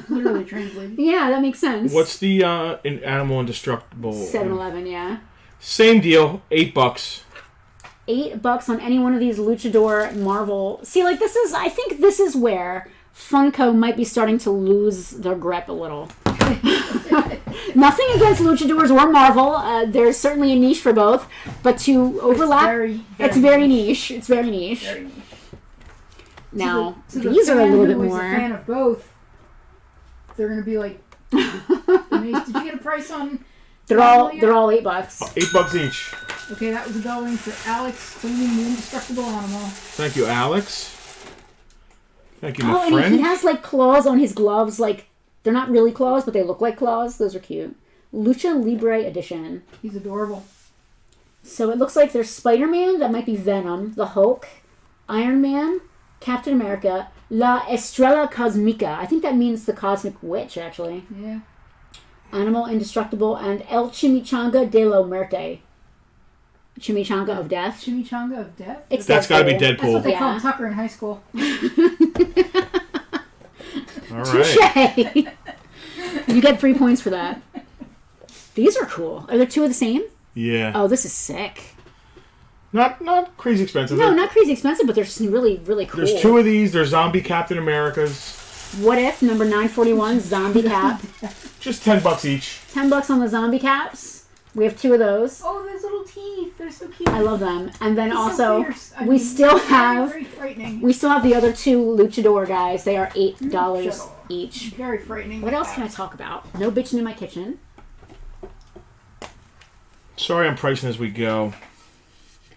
Literally translated. Yeah, that makes sense. What's the animal indestructible? 7-Eleven, yeah. Same deal. $8. $8 on any one of these Luchador Marvel. See, like I think this is where Funko might be starting to lose their grip a little. Nothing against Luchadors or Marvel. There's certainly a niche for both, but to overlap, it's very niche. It's very niche. Very niche. Now, so these are a little bit more. A fan of both. They're gonna be like. Did you get a price on? They're all $8. $8 each. Okay, that was a bell ring for Alex cleaning the indestructible animal. Thank you, Alex. Thank you, my friend. friend. And he has like claws on his gloves. Like they're not really claws, but they look like claws. Those are cute. Lucha Libre edition. He's adorable. So it looks like there's Spider-Man. That might be Venom. The Hulk. Iron Man. Captain America. La Estrella Cosmica. I think that means the Cosmic Witch, actually. Yeah. Animal Indestructible and El Chimichanga de la Muerte. Chimichanga of Death. Chimichanga of Death? That's got to be Deadpool. That's what they called Tucker in high school. All right. Touche! You get 3 points for that. These are cool. Are there two of the same? Yeah. Oh, this is sick. Not crazy expensive. No, not crazy expensive, but they're really, really cool. There's 2 of these. There's Zombie Captain Americas. What If, number 941, Zombie Cap. Just $10 each. $10 on the Zombie Caps. We have 2 of those. Oh, those little teeth. They're so cute. I love them. And then He's also, so we still have... Very frightening. We still have the other 2 Luchador guys. They are $8 each. Very frightening. What else can I talk about? No bitching in my kitchen. Sorry I'm pricing as we go.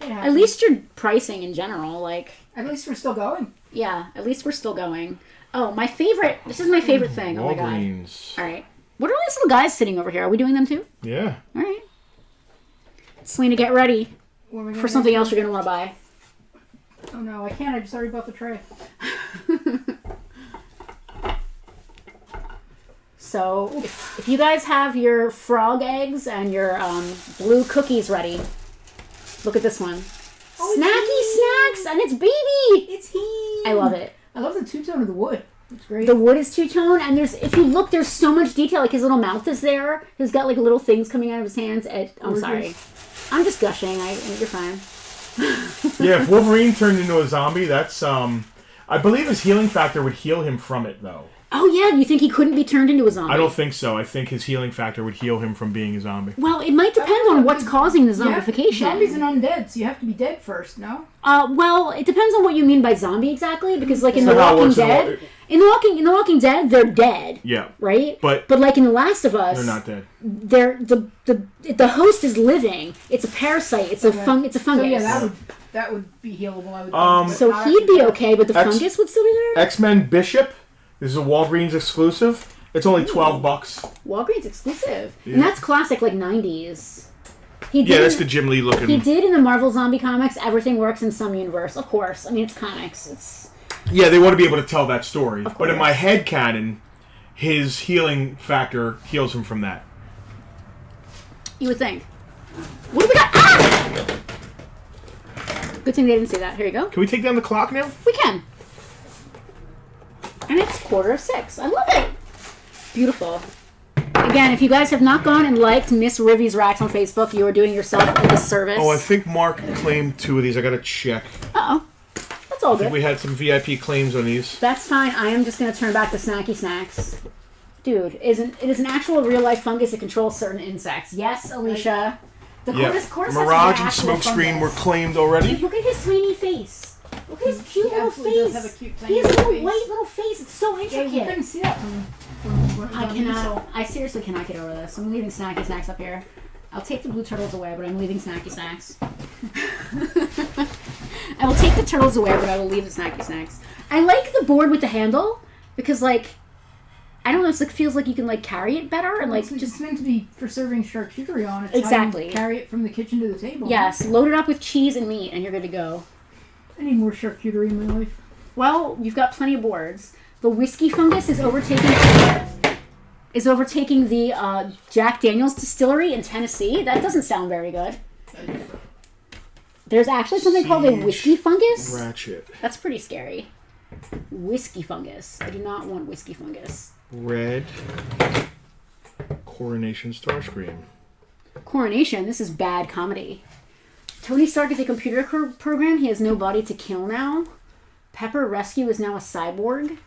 At least you're pricing in general. Like, at least we're still going. Yeah, at least we're still going. Oh, my favorite. This is my favorite thing. Oh my god. All right. What are all these little guys sitting over here? Are we doing them too? Yeah. All right. Selena, get ready for something else you're going to want to buy. Oh no, I can't. I just already bought the tray. So, if you guys have your frog eggs and your blue cookies ready, look at this one. Oh, Snacky Snacks, and it's baby. It's he. I love it. I love the two-tone of the wood. It's great. The wood is two-tone, and if you look, there's so much detail. Like his little mouth is there. He's got like little things coming out of his hands. I'm sorry. I'm just gushing. You're fine. Yeah, if Wolverine turned into a zombie, that's I believe his healing factor would heal him from it, though. Oh, yeah? You think he couldn't be turned into a zombie? I don't think so. I think his healing factor would heal him from being a zombie. Well, it might depend on what's causing the zombification. Zombies and undead, so you have to be dead first, no? Well, it depends on what you mean by zombie exactly, because like in The Walking Dead, in The Walking Dead, they're dead. Yeah. Right? But like in The Last of Us, they're not dead. The host is living. It's a parasite. It's a fungus. So yeah, that would be healable, I would think. So he'd be okay, but the fungus would still be there? X-Men Bishop. This is a Walgreens exclusive. It's only $12. Walgreens exclusive. Yeah. And that's classic, like, 90s. Yeah, that's the Jim Lee looking. He did in the Marvel Zombie comics. Everything works in some universe, of course. I mean, it's comics. It's Yeah, they want to be able to tell that story. But in my head canon, his healing factor heals him from that. You would think. What do we got? Ah! Good thing they didn't see that. Here you go. Can we take down the clock now? We can. And it's 5:45. I love it. Beautiful. Again, if you guys have not gone and liked Miss Rivvy's Racks on Facebook, you are doing yourself a disservice. Oh, I think Mark claimed 2 of these. I gotta check. Uh-oh. That's all I think good. we had some VIP claims on these. That's fine. I am just going to turn back the snacky snacks. Dude, it is an actual real-life fungus that controls certain insects. Yes, Alicia. The Cordyceps Mirage and actual Smokescreen were fungus. claimed already. Look at his tiny face. Look at his cute little absolutely face. does have a cute He tiny has a little face. white little face. It's so Yeah, intricate. you couldn't see that from I cannot. I seriously cannot get over this. I'm leaving snacky snacks up here. I'll take the blue turtles away, but I'm leaving snacky snacks. I will take the turtles away, but I will leave the snacky snacks. I like the board with the handle because, like, I don't know. It feels like you can like carry it better and like it's meant to be for serving charcuterie on. It's Exactly. How you carry it from the kitchen to the table. yes, load it up with cheese and meat, and you're good to go. I need more charcuterie in my life. Well, you've got plenty of boards. The whiskey fungus is overtaking the Jack Daniel's distillery in Tennessee. That doesn't sound very good. There's actually something called a whiskey fungus. Ratchet. That's pretty scary. Whiskey fungus. I do not want whiskey fungus. Red. Coronation Starscream. Coronation. This is bad comedy. Tony Stark is a computer program. He has no body to kill now. Pepper Rescue is now a cyborg.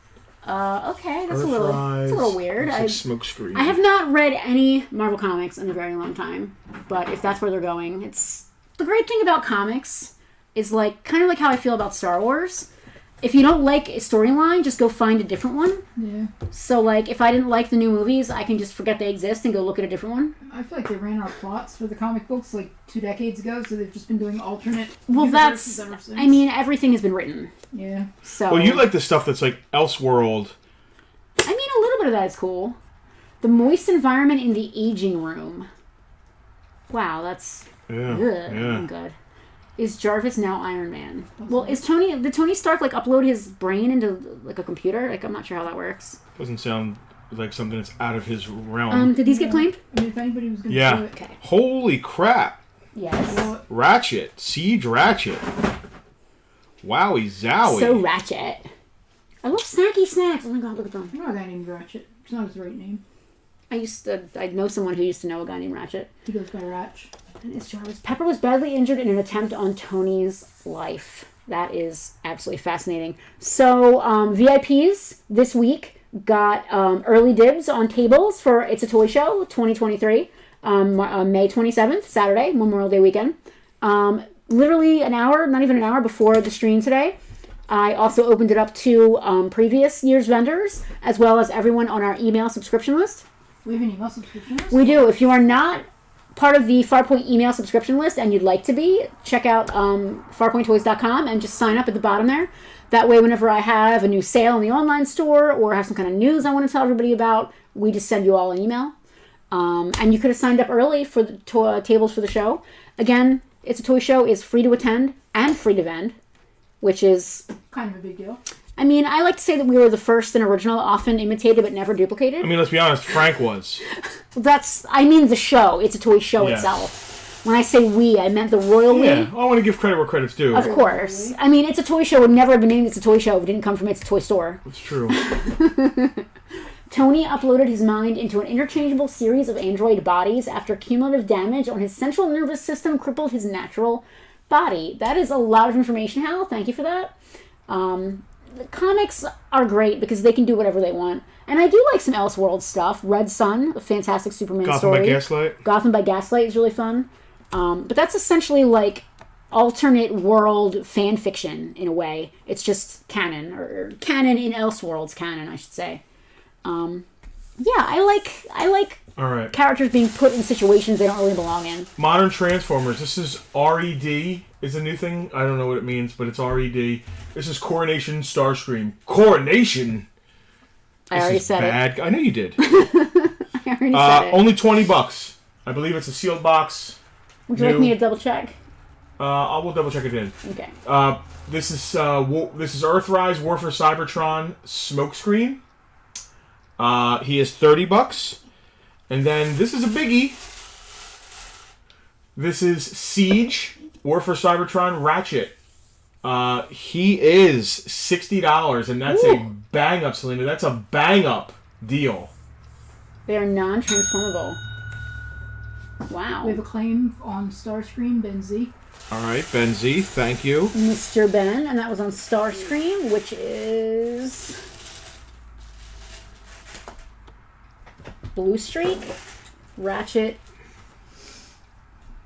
Okay, that's a little weird. Like Smokescreen. I have not read any Marvel comics in a very long time, but if that's where they're going, it's the great thing about comics is like kind of like how I feel about Star Wars. If you don't like a storyline, just go find a different one. Yeah. So like if I didn't like the new movies, I can just forget they exist and go look at a different one. I feel like they ran out of plots for the comic books like 2 decades ago, so they've just been doing alternate. Well, universes that's. ever since. I mean, everything has been written. Yeah. So. Well, you like the stuff that's like Elseworld. I mean, a little bit of that is cool. The moist environment in the aging room. Wow, that's. Yeah. Good. Is Jarvis now Iron Man? Well, did Tony Stark like upload his brain into like a computer? Like I'm not sure how that works. Doesn't sound like something that's out of his realm. Did these get claimed? I mean, if anybody was going to Yeah. do it. Okay. Holy crap. Yes. Ratchet. Siege Ratchet. Wowie zowie. So ratchet. I love snacky snacks. Oh my god, look at them. I know a guy named Ratchet. It's not his right name. I know someone who used to know a guy named Ratchet. He goes by Ratch. And it's Jarvis. Pepper was badly injured in an attempt on Tony's life. That is absolutely fascinating. So, VIPs this week got early dibs on tables for It's a Toy Show 2023, May 27th, Saturday, Memorial Day weekend. Literally an hour, not even an hour before the stream today. I also opened it up to previous year's vendors, as well as everyone on our email subscription list. We have an email subscription list? We do. If you are not part of the Farpoint email subscription list and you'd like to be, check out farpointtoys.com and just sign up at the bottom there. That way, whenever I have a new sale in the online store or have some kind of news I want to tell everybody about, we just send you all an email. And you could have signed up early for the tables for the show. Again, It's a Toy Show is free to attend and free to vend, which is kind of a big deal. I mean, I like to say that we were the first and original, often imitated but never duplicated. I mean, let's be honest, Frank was. I mean the show. It's a Toy Show itself. When I say we, I meant the royal we. Yeah, I want to give credit where credit's due. Of course. I mean, It's a Toy Show would never have been named It's a Toy Show if it didn't come from It's a Toy Store. It's true. Tony uploaded his mind into an interchangeable series of android bodies after cumulative damage on his central nervous system crippled his natural body. That is a lot of information, Hal. Thank you for that. The comics are great because they can do whatever they want. And I do like some Elseworld stuff. Red Sun, a fantastic Superman story. Gotham by Gaslight. Gotham by Gaslight is really fun. But that's essentially like alternate world fan fiction in a way. It's just canon, or canon in Elseworld's canon, I should say. I like All right. characters being put in situations they don't really belong in. Modern Transformers. This is RED. Is a new thing. I don't know what it means, but it's RED. This is Coronation Starscream. Coronation. I already said it. I know you did. I already said it. Only $20. I believe it's a sealed box. Would you like me to double check? I will double check it in. Okay. This is Earthrise War for Cybertron Smokescreen. He is $30. And then this is a biggie. This is Siege War for Cybertron Ratchet. He is $60, and that's a bang up, Selena. That's a bang up deal. They are non-transformable. Wow. We have a claim on Starscream, Ben Z. All right, Ben Z, thank you. Mr. Ben, and that was on Starscream, which is Blue Streak, Ratchet.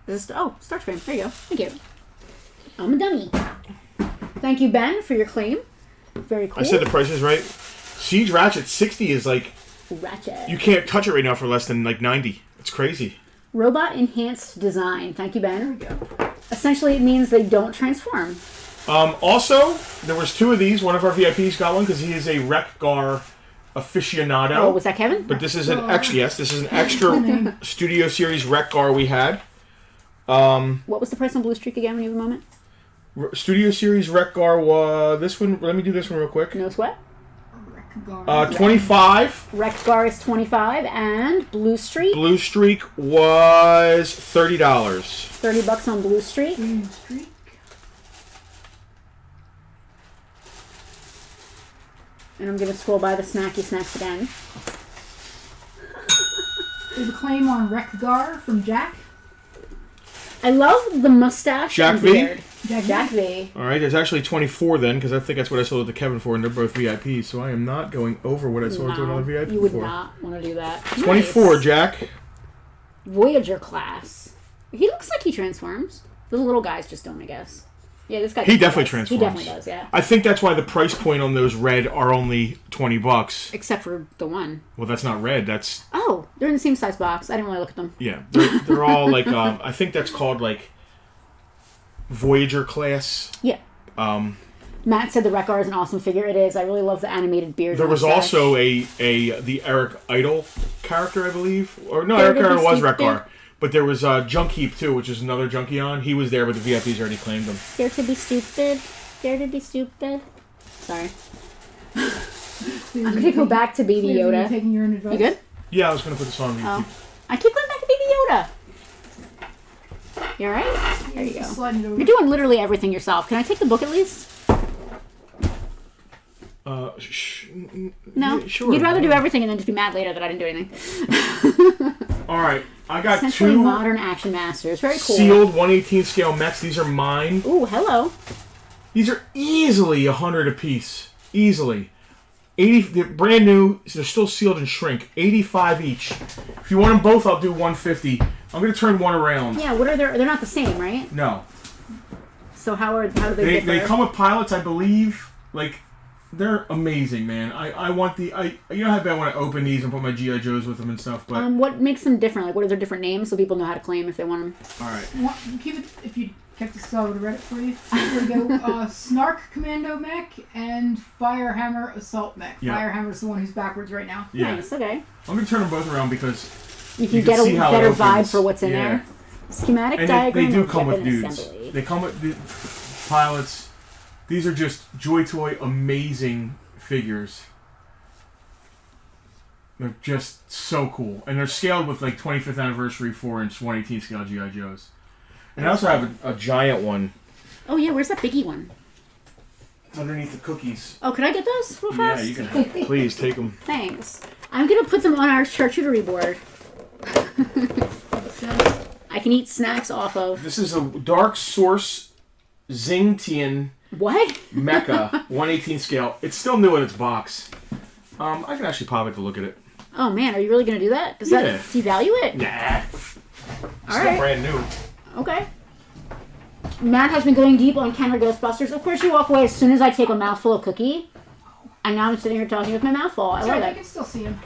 Starscream. There you go. Thank you. I'm a dummy. Thank you, Ben, for your claim. Very cool. I said the price is right. Siege Ratchet 60 is like Ratchet. you can't touch it right now for less than like 90. It's crazy. Robot enhanced design. Thank you, Ben. There we go. Essentially, it means they don't transform. Also, there was 2 of these. One of our VIPs got one because he is a Wreck-Gar aficionado. Oh, was that Kevin? But this is an extra. Yes, this is an extra Studio Series Wreck-Gar we had. What was the price on Blue Streak again when you have a moment? Studio Series Wreck-Gar was this one. Let me do this one real quick. No sweat. 25. Wreck-Gar is 25, and Blue Streak. Blue Streak was $30. $30 on Blue Streak. Blue Streak. And I'm going to scroll by the snacky snacks again. There's a claim on Wreck-Gar from Jack. I love the mustache Jack and V? beard. Jack V. All right, there's actually 24 then, because I think that's what I sold it to Kevin for, and they're both VIPs, so I am not going over what I sold it to another VIP you would for. not want to do that. 24, Nice. Jack. Voyager class. He looks like he transforms. The little guys just don't, I guess. Yeah, this guy. He definitely does. transforms. He definitely does. Yeah. I think that's why the price point on those red are only $20. Except for the one. Well, that's not red. That's Oh, they're in the same size box. I didn't really look at them. yeah. They're all like I think that's called like Voyager class. Yeah. Matt said the Wreck-Gar is an awesome figure. It is. I really love the animated beard. There was mustache. also the Eric Idle character, I believe, or no, There Eric to be Idle was stupid. Wreck-Gar, but there was Junk Heap too, which is another Junkie on. He was there, but the VIPs already claimed him. Dare to be stupid. Dare to be stupid. Sorry. I'm gonna go back to Baby Yoda. Taking your own advice. You good? Yeah, I was gonna put this on. Oh. I keep going back to Baby Yoda. You alright? There you go. Sliding it over. You're doing literally everything yourself. Can I take the book at least? No, Sure. You'd rather do everything and then just be mad later that I didn't do anything. All right, I got Essentially 2 modern action masters. Very cool. sealed 1/18 scale mechs. These are mine. Ooh, hello. These are easily 100 a piece. Easily. 80. They're brand new. So they're still sealed and shrink. 85 each. If you want them both, I'll do 150. I'm gonna turn one around. Yeah, what are their? They're not the same, right? No. So how do they differ? They come with pilots, I believe. Like, they're amazing, man. I want the you know how bad I want to open these and put my GI Joes with them and stuff, but what makes them different? Like, what are their different names so people know how to claim if they want them? all right. Keep it if you kept this, I would have read it for you. Here we go. Snark Commando Mech and Firehammer Assault Mech. Yeah. Firehammer's the one who's backwards right now. Yeah. Nice. Okay. I'm gonna turn them both around because You can You get can a see how it better vibe opens. for what's in Yeah. there. Schematic and diagram. they do of come with weapon dudes. assembly. They come with pilots. These are just Joy Toy amazing figures. They're just so cool, and they're scaled with like 25th anniversary 4-inch 1/18 scale GI Joes. And I also have a giant one. Oh yeah, where's that biggie one? It's underneath the cookies. Oh, could I get those real Yeah, fast? you can. Please take them. Thanks. I'm gonna put them on our charcuterie board. I can eat snacks off of. This is a Dark Source Zingtian What? Mecha 1/18 scale. It's still new in its box. I can actually pop it to look at it. Oh man, are you really gonna do that? Does Yeah. that devalue it? Nah. All Still right. brand new. Okay. Matt has been going deep on Kenner Ghostbusters. Of course, you walk away as soon as I take a mouthful of cookie. And now I'm sitting here talking with my mouth full. I love I it. can still see him.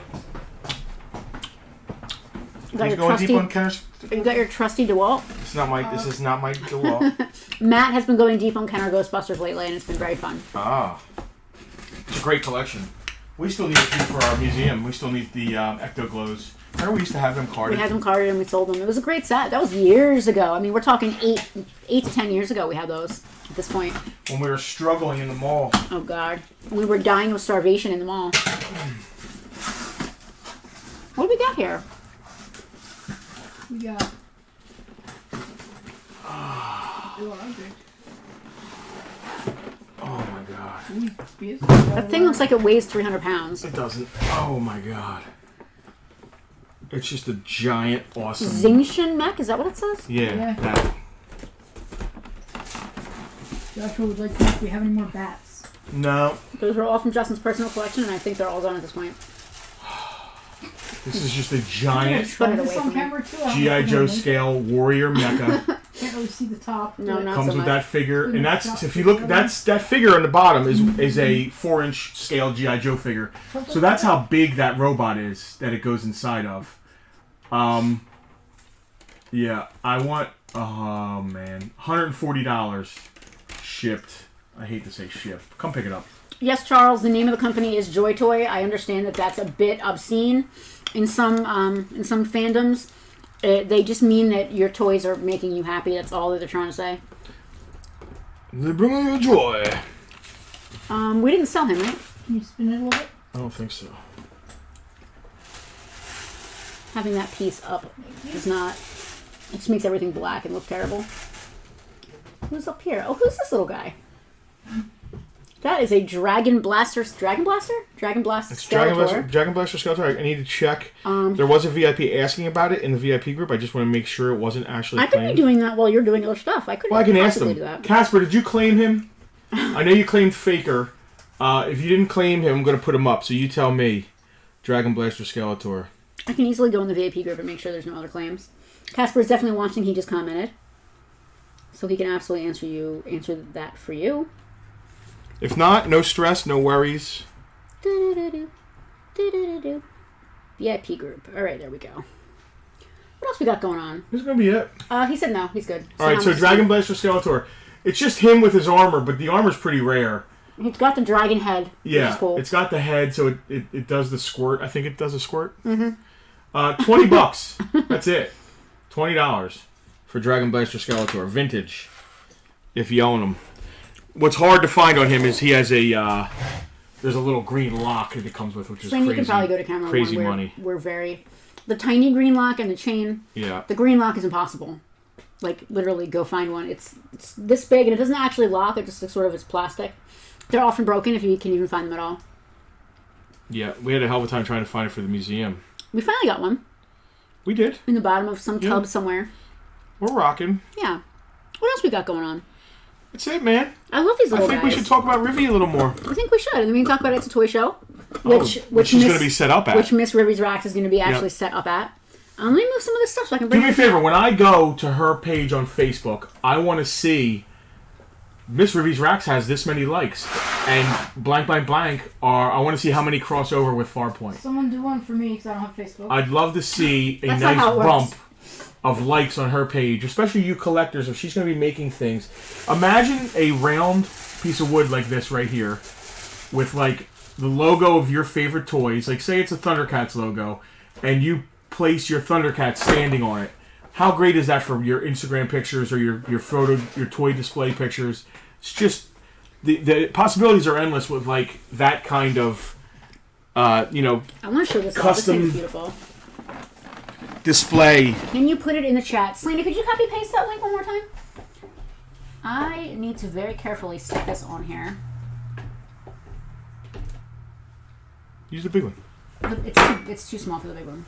You got He's your going trusty. deep on Kenner's. You got your trusty DeWalt. This is not my DeWalt. Matt has been going deep on Kenner Ghostbusters lately, and it's been very fun. Ah. It's a great collection. We still need a few for our museum. We still need the Ecto Glows. I remember we used to have them We carded. had them carded and we sold them. It was a great set. That was years ago. I mean, we're talking 8 to 10 years ago we had those at this point. When we were struggling in the mall. Oh, God. We were dying of starvation in the mall. What do we got here? We got. Oh my god. That thing looks like it weighs 300 pounds. It doesn't. Oh my god. It's just a giant, awesome. Xingshan mech? Is that what it says? Yeah, that. Joshua would like to know if we have any more bats. No. Those are all from Justin's personal collection, and I think they're all gone at this point. This is just a giant Put it This away on from me. camera too. I don't know G.I. if Joe we can scale warrior mecha. Can't really see the top. No, not Comes so with much. that figure, and that's if you look. That's that figure on the bottom is a 4-inch scale GI Joe figure. So that's how big that robot is that it goes inside of. Yeah, I want. Oh man, $140 shipped. I hate to say shipped. Come pick it up. Yes, Charles. The name of the company is Joy Toy. I understand that that's a bit obscene in some fandoms. They just mean that your toys are making you happy. That's all that they're trying to say. They bring you joy. We didn't sell him, right? Can you spin it a little bit? I don't think so. Having that piece up is not. It just makes everything black and look terrible. Who's up here? Oh, who's this little guy? That is a Dragon Blaster. Dragon Blaster? Dragon Blast It's Skeletor. Dragon Blaster Skeletor. I need to check. There was a VIP asking about it in the VIP group. I just want to make sure it wasn't actually I could claimed. be doing that while you're doing other stuff. I could. Well, I can ask possibly them. do that. Casper, did you claim him? I know you claimed Faker. If you didn't claim him, I'm going to put him up. So you tell me. Dragon Blaster Skeletor. I can easily go in the VIP group and make sure there's no other claims. Casper is definitely watching. He just commented, so he can absolutely answer that for you. If not, no stress, no worries. VIP group. All right, there we go. What else we got going on? This is going to be it. He said no. He's good. All right, so Dragon Blaster Skeletor. It's just him with his armor, but the armor's pretty rare. He's got the dragon head. Yeah, which is cool. it's got the head, so it does the squirt. I think it does a squirt. $20. That's it. $20 for Dragon Blaster Skeletor, vintage. If you own him. What's hard to find on him is he has a. There's a little green lock that it comes with, which is So crazy. you can probably go to camera crazy one. money. We're very the tiny green lock and the chain. Yeah. The green lock is impossible. Like literally, go find one. It's this big and it doesn't actually lock. It just sort of is plastic. They're often broken if you can even find them at all. Yeah, we had a hell of a time trying to find it for the museum. We finally got one We did. in the bottom of some tub somewhere. We're rocking. Yeah. What else we got going on? That's it, man. I love these I little think guys. we should talk about Rivvy a little more. I think we should. And then we can talk about It's a Toy Show, Which is going to be set up at. which Miss Rivvy's Racks is going to be actually set up at. Let me move some of this stuff so I can bring Do me a favor. When I go to her page on Facebook, I want to see Miss Rivvy's Racks has this many likes, and blank blank blank are. I want to see how many cross over with Farpoint. Someone do one for me because I don't have Facebook. I'd love to see a That's not nice how it works. bump of likes on her page, especially you collectors. If she's going to be making things, imagine a round piece of wood like this right here, with like the logo of your favorite toys. Like say it's a Thundercats logo, and you place your Thundercats standing on it. How great is that for your Instagram pictures or your photo, your toy display pictures? It's just the possibilities are endless with like that kind of I want to show this off. This thing custom is beautiful. display. Can you put it in the chat? Selena, could you copy paste that link one more time? I need to very carefully stick this on here. Use the big one. It's too small for the big one.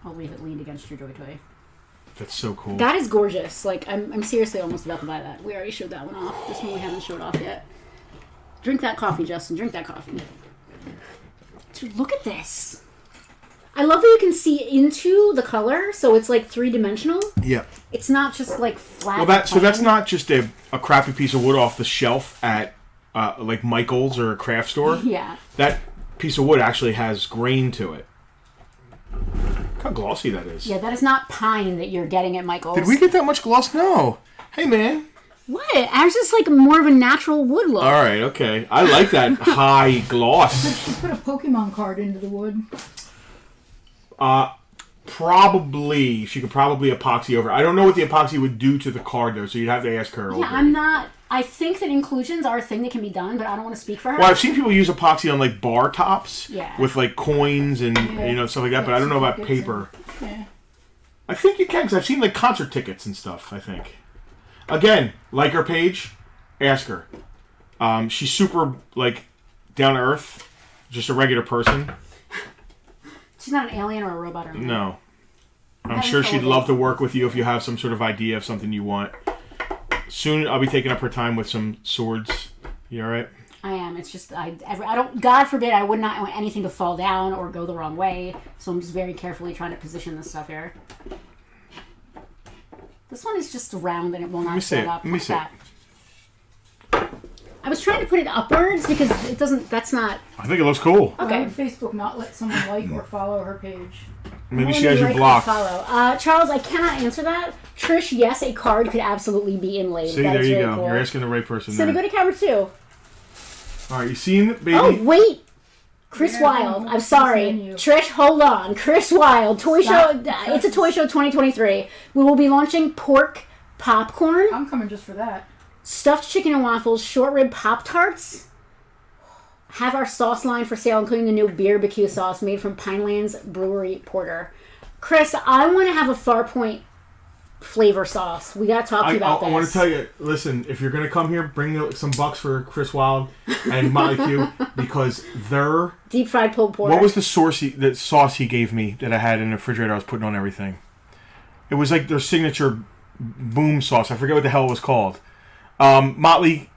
I'll leave it leaned against your Joy Toy. That's so cool. That is gorgeous. Like, I'm seriously almost about to buy that. We already showed that one off. This one we haven't showed off yet. Drink that coffee, Justin. Drink that coffee. Dude, look at this. I love that you can see into the color, so it's like three-dimensional. Yeah. It's not just like flat. Well, that's not just a crappy piece of wood off the shelf at like Michael's or a craft store. Yeah. That piece of wood actually has grain to it. Look how glossy that is. Yeah, that is not pine that you're getting at Michael's. Did we get that much gloss? No. Hey, man. What? Ours is like more of a natural wood look. All right, okay. I like that high gloss. Put a Pokemon card into the wood. Probably. She could probably epoxy over. I don't know what the epoxy would do to the card, though, so you'd have to ask her. Yeah, I'm not... I think that inclusions are a thing that can be done, but I don't want to speak for her. Well, I've seen people use epoxy on, like, bar tops. Yeah. With, like, coins and, stuff like that, but I don't know about paper. Yeah. I think you can, because I've seen, like, concert tickets and stuff, I think. Again, like her page, ask her. She's super, like, down to earth. Just a regular person. She's not an alien or a robot or anything. No. I'm sure she'd love to work with you if you have some sort of idea of something you want. Soon I'll be taking up her time with some swords. You alright? I am. It's just, I don't, God forbid, I would not want anything to fall down or go the wrong way. So I'm just very carefully trying to position this stuff here. This one is just round and it will not set up. Let me see. That. I was trying to put it upwards because it doesn't, that's not... I think it looks cool. Okay. Why would Facebook not let someone like or follow her page? Maybe she has you blocked. Charles, I cannot answer that. Trish, yes, a card could absolutely be inlaid. See, there you go. Cool. You're asking the right person. So to go to camera 2. All right, you seen it, baby? Oh, wait. Chris Wilde. I'm sorry. Trish, hold on. Chris Wilde. Toy Show. It's a Toy Show 2023. We will be launching pork popcorn. I'm coming just for that. Stuffed chicken and waffles, short rib Pop-Tarts. Have our sauce line for sale, including the new barbecue sauce made from Pinelands Brewery Porter. Chris, I want to have a Farpoint flavor sauce. We got to talk to you about this. I want to tell you, listen, if you're going to come here, bring some bucks for Chris Wilde and Molly Q, because they're... Deep fried pulled pork. What was the sauce he gave me that I had in the refrigerator I was putting on everything? It was like their signature boom sauce. I forget what the hell it was called. Motley...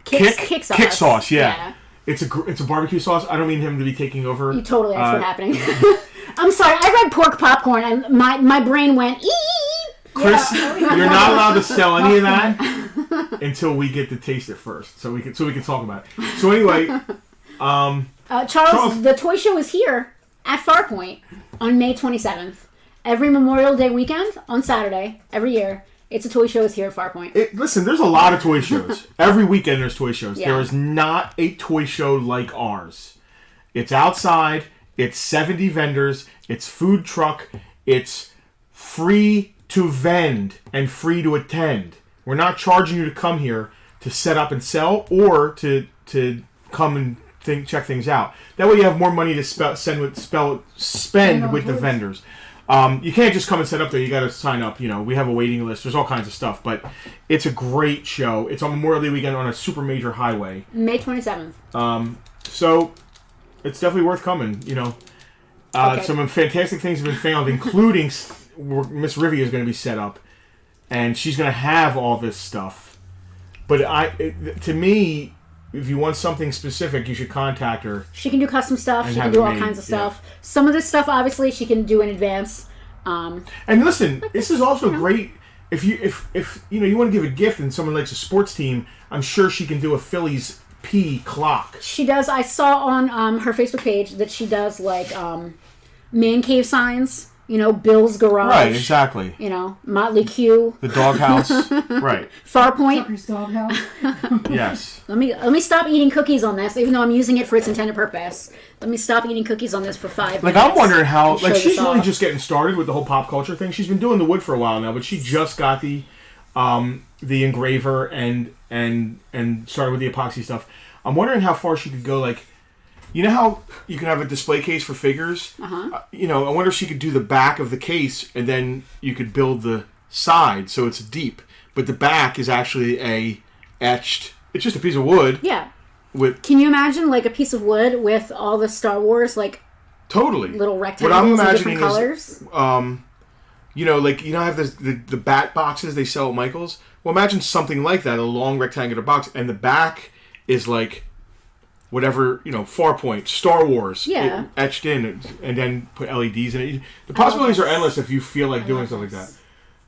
Kick sauce, yeah. It's a barbecue sauce. I don't mean him to be taking over. You totally that's what's happening. I'm sorry. I read pork popcorn and my brain went Chris, you're not allowed to sell any of that until we get to taste it first, so we can talk about it. So anyway, Charles, the toy show is here at Farpoint on May 27th. Every Memorial Day weekend on Saturday, every year. It's a toy show is here at Farpoint. Listen, there's a lot of toy shows. Every weekend there's toy shows. Yeah. There is not a toy show like ours. It's outside. It's 70 vendors. It's food truck. It's free to vend and free to attend. We're not charging you to come here to set up and sell or to come and check things out. That way you have more money to spend with the vendors. You can't just come and set up there. You got to sign up. We have a waiting list. There's all kinds of stuff, but it's a great show. It's on Memorial Day weekend on a super major highway. May 27th. So it's definitely worth coming. Okay. Some fantastic things have been found, including Miss Rivvy is going to be set up, and she's going to have all this stuff. But to me, if you want something specific, you should contact her. She can do custom stuff. She can do all kinds of stuff. Yeah. Some of this stuff, obviously, she can do in advance. And listen, this is also great. If you want to give a gift and someone likes a sports team, I'm sure she can do a Phillies P clock. She does. I saw on her Facebook page that she does like man cave signs. Bill's Garage. Right, exactly. Motley Q. The doghouse. Right. Farpoint. Tucker's doghouse. Yes. Let me stop eating cookies on this, even though I'm using it for its intended purpose. Let me stop eating cookies on this for 5 minutes. I'm wondering how. She's really just getting started with the whole pop culture thing. She's been doing the wood for a while now, but she just got the engraver and started with the epoxy stuff. I'm wondering how far she could go. You know how you can have a display case for figures? Uh-huh. I wonder if she could do the back of the case and then you could build the side so it's deep. But the back is actually etched. It's just a piece of wood. Yeah. Can you imagine a piece of wood with all the Star Wars totally little rectangles in different colors? I have the bat boxes they sell at Michael's? Well, imagine something like that, a long rectangular box, and the back is whatever, Farpoint, Star Wars, etched in, and then put LEDs in it. The possibilities are endless if you feel like doing stuff like that.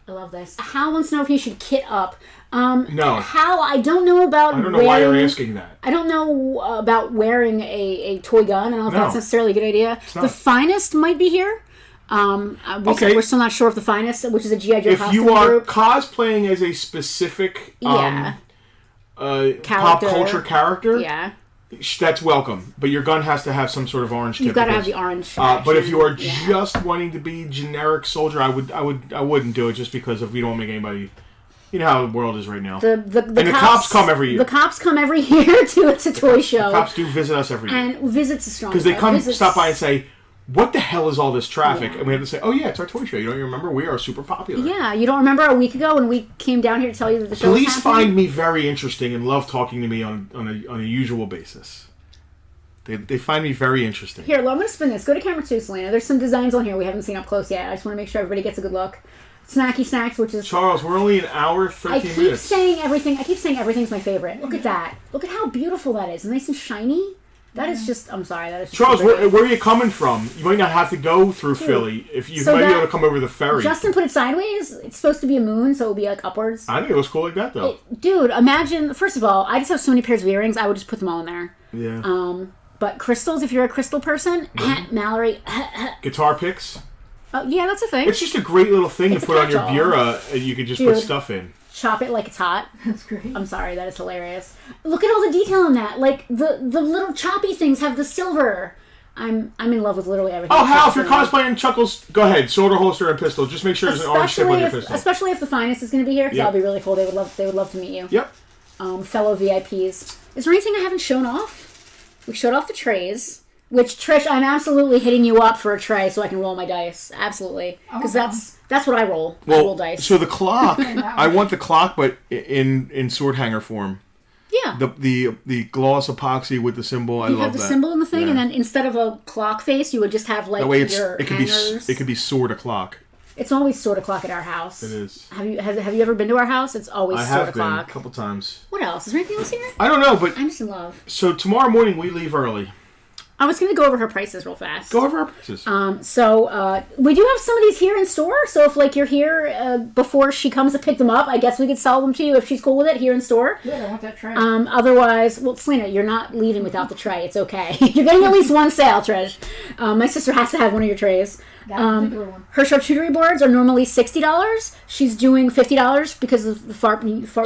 I love this. Hal wants to know if you should kit up. No. Hal, I don't know about I don't know why you're asking that. I don't know about wearing a toy gun. I don't know if that's necessarily a good idea. The Finest might be here. We're still not sure if the Finest, which is a G.I. Joe if costume you are group. cosplaying as a specific pop culture character, that's welcome. But your gun has to have some sort of orange tip. You've got to have the orange. But if you are just wanting to be generic soldier, I wouldn't do it just because if we don't make anybody. You know how the world is right now. The cops come every year. The cops come every year to it's a toy show. The cops do visit us every year. And visits a strong because they come stop by and say, what the hell is all this traffic? And we have to say, oh yeah, it's our toy show. You don't even remember? We are super popular. Yeah, you don't remember a week ago when we came down here to tell you that the show was happening? Police find me very interesting and love talking to me on a usual basis. They find me very interesting. Here, I'm going to spin this. Go to camera 2, Selena. There's some designs on here we haven't seen up close yet. I just want to make sure everybody gets a good look. Snacky Snacks, which is... Charles, we're only an hour, 13 minutes. I keep saying everything's my favorite. Look at that. Look at how beautiful that is. Nice and shiny. That is just... I'm sorry. That is just... Charles, where are you coming from? You might not have to go through Philly. If you might be able to come over the ferry. Justin put it sideways. It's supposed to be a moon, so it will be like upwards. I think it was cool like that, though. Dude, imagine... First of all, I just have so many pairs of earrings. I would just put them all in there. Yeah. But crystals, if you're a crystal person... Mallory... Guitar picks... yeah, that's a thing. It's just a great little thing to put on your bureau, and you can just put stuff in. Chop it like it's hot. That's great. I'm sorry, that is hilarious. Look at all the detail in that. Like the little choppy things have the silver. I'm in love with literally everything. Oh, Hal, if you're cosplaying Chuckles, go ahead. Sword or holster and pistol. Just make sure there's an orange tip on your pistol. Especially if the Finest is going to be here, because that'll be really cool. They would love to meet you. Yep. Fellow VIPs. Is there anything I haven't shown off? We showed off the trays. Which, Trish, I'm absolutely hitting you up for a tray so I can roll my dice. Absolutely. Because that's what I roll. I roll dice. So the clock, I want the clock, but in sword hanger form. Yeah. The gloss epoxy with the symbol, I love that. You have the symbol in the thing, and then instead of a clock face, you would just have like your hangers. It could be sword o'clock. It's always sword o'clock at our house. It is. Have you ever been to our house? It's always sword o'clock. I have been a couple times. What else? Is there anything else here? I don't know, but... I'm just in love. So tomorrow morning we leave early. I was going to go over her prices real fast. Go over her prices. So we do have some of these here in store. So if like you're here before she comes to pick them up, I guess we could sell them to you if she's cool with it here in store. Yeah, I want that tray. Otherwise, well, Selena, you're not leaving without the tray. It's okay. You're getting at least one sale, Trish. My sister has to have one of your trays. That particular one. Her charcuterie boards are normally $60. She's doing $50 because of the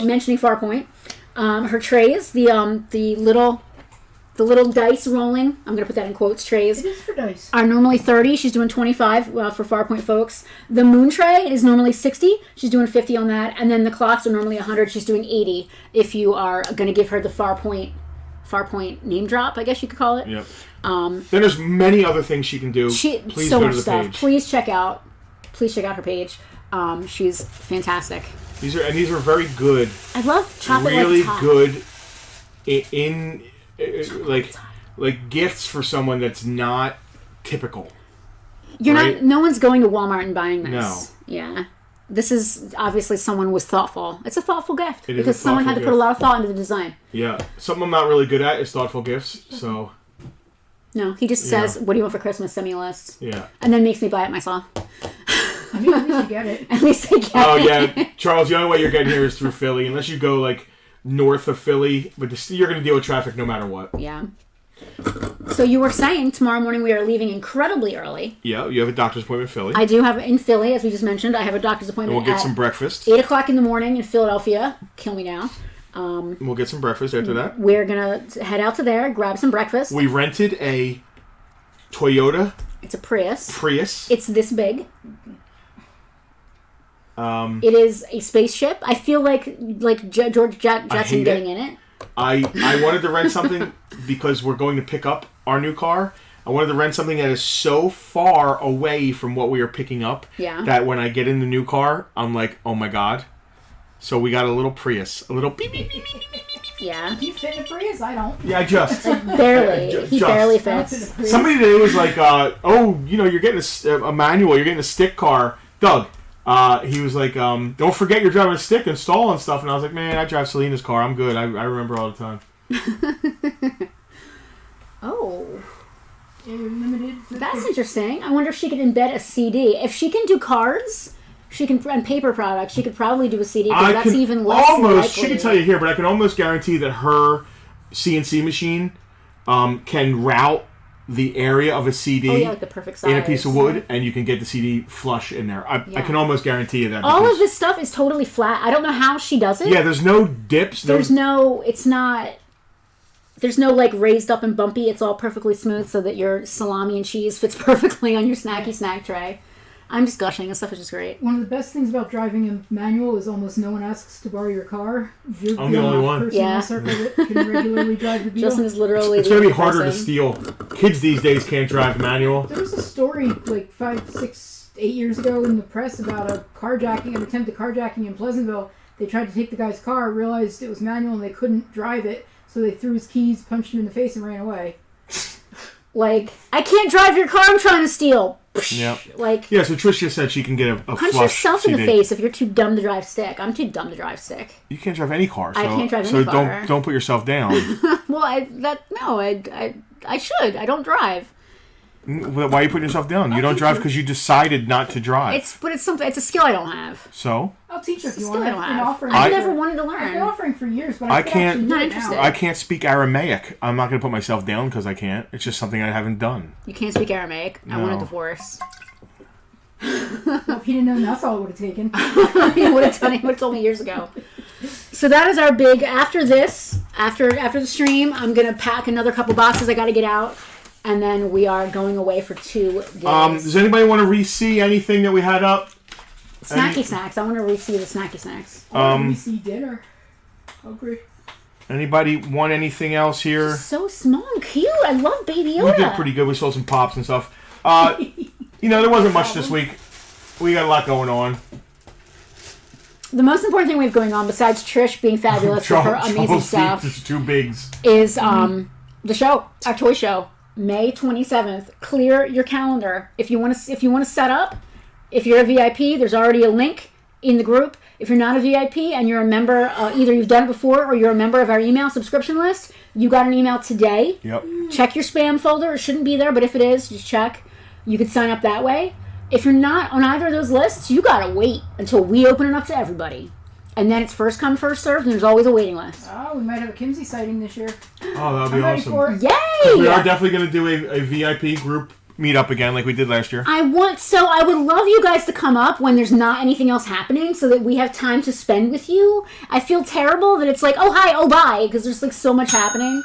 mentioning Farpoint. Her trays, the little dice rolling, I'm going to put that in quotes, trays. It is for dice. Are normally $30. She's doing $25 for Farpoint folks. The moon tray is normally $60. She's doing $50 on that. And then the clocks are normally $100. She's doing $80 if you are going to give her the Farpoint name drop, I guess you could call it. Yep. Then there's many other things she can do. Please so go much to the stuff. page. Please check out her page. She's fantastic. These are very good. I love chocolate. Really like good in like gifts for someone that's not typical. No one's going to Walmart and buying this. No. Yeah. This is obviously someone was thoughtful. It's a thoughtful gift because someone had to put a lot of thought into the design. Yeah. Something I'm not really good at is thoughtful gifts, so no, he just says, "What do you want for Christmas? Send me a list." Yeah. And then makes me buy it myself. I mean, at least you get it. At least I get it. Oh yeah, Charles. The only way you're getting here is through Philly, unless you go like north of Philly, but you're going to deal with traffic no matter what. Yeah. So you were saying tomorrow morning we are leaving incredibly early. Yeah, you have a doctor's appointment in Philly. I do have in Philly, as we just mentioned. I have a doctor's appointment. And we'll get some breakfast. 8:00 in the morning in Philadelphia. Kill me now. We'll get some breakfast after that. We're gonna head out to there, grab some breakfast. We rented a Toyota. It's a Prius. It's this big. It is a spaceship. I feel like George Jetson getting in it. I wanted to rent something because we're going to pick up our new car. I wanted to rent something that is so far away from what we are picking up that when I get in the new car, I'm like, oh my god. So we got a little Prius. A little beep, beep, beep, beep, beep, beep, beep. Yeah. You fit in a Prius? I don't. Yeah, just. Barely. He barely fits. Somebody today was like, you're getting a manual, you're getting a stick car. Doug. He was like, don't forget you're driving a stick and stall and stuff. And I was like, man, I drive Selena's car. I'm good. I remember all the time. Oh. Limited. That's interesting. I wonder if she could embed a CD. If she can do cards, and paper products, she could probably do a CD because that's even less likely. She can tell you here, but I can almost guarantee that her CNC machine can route the area of a CD like the perfect size. in a piece of wood, and you can get the CD flush in there. I can almost guarantee you that. All of this stuff is totally flat. I don't know how she does it. Yeah, there's no dips. There's no like raised up and bumpy. It's all perfectly smooth so that your salami and cheese fits perfectly on your snacky snack tray. I'm just gushing. This stuff is just great. One of the best things about driving a manual is almost no one asks to borrow your car. You're I'm the only one. Person in the circle that can regularly drive the Beetle. Justin is literally. It's going to be harder to steal. Kids these days can't drive manual. There was a story like 5, 6, 8 years ago in the press about an attempted carjacking in Pleasantville. They tried to take the guy's car, realized it was manual, and they couldn't drive it, so they threw his keys, punched him in the face, and ran away. Like, I can't drive your car. I'm trying to steal. Yeah. Like, yeah, so Tricia said she can get a punch flush yourself CD. in the face if you're too dumb to drive stick. I'm too dumb to drive stick. You can't drive any car. So, I can't drive any car. So don't put yourself down. Well, I should. I don't drive. Why are you putting yourself down? You don't drive because you decided not to drive. It's a skill I don't have. So? I'll teach you if you Still want. I don't I've been have. offering. I've never wanted to I've been learn. offering for years, but I could can't. actually do Not it interested. now. I can't speak Aramaic. I'm not going to put myself down because I can't. It's just something I haven't done. You can't speak Aramaic. I want a No. divorce. Well, if he didn't know, that's all it would have taken. He would have told me years ago. So that is our big. After this, after the stream, I'm gonna pack another couple boxes I got to get out, and then we are going away for 2 days. Does anybody want to re-see anything that we had up? Snacky snacks. I want to re-see the snacky snacks. We see dinner. Hungry. Anybody want anything else here? So small and cute. I love Baby Yoda. We did pretty good. We sold some pops and stuff. There wasn't much this week. We got a lot going on. The most important thing we have going on, besides Trish being fabulous with her amazing stuff, It's two bigs. is the show, our toy show, May 27th. Clear your calendar if you want to set up. If you're a VIP, there's already a link in the group. If you're not a VIP and you're a member, either you've done it before or you're a member of our email subscription list, you got an email today. Yep. Check your spam folder. It shouldn't be there, but if it is, just check. You could sign up that way. If you're not on either of those lists, you gotta wait until we open it up to everybody. And then it's first come, first served, and there's always a waiting list. Oh, we might have a Kimsey sighting this year. Oh, that'd be I'm ready awesome. for it. Yay! We are definitely going to do a VIP group meetup again like we did last year. I would love you guys to come up when there's not anything else happening so that we have time to spend with you. I feel terrible that it's like, oh, hi, oh, bye, because there's like so much happening.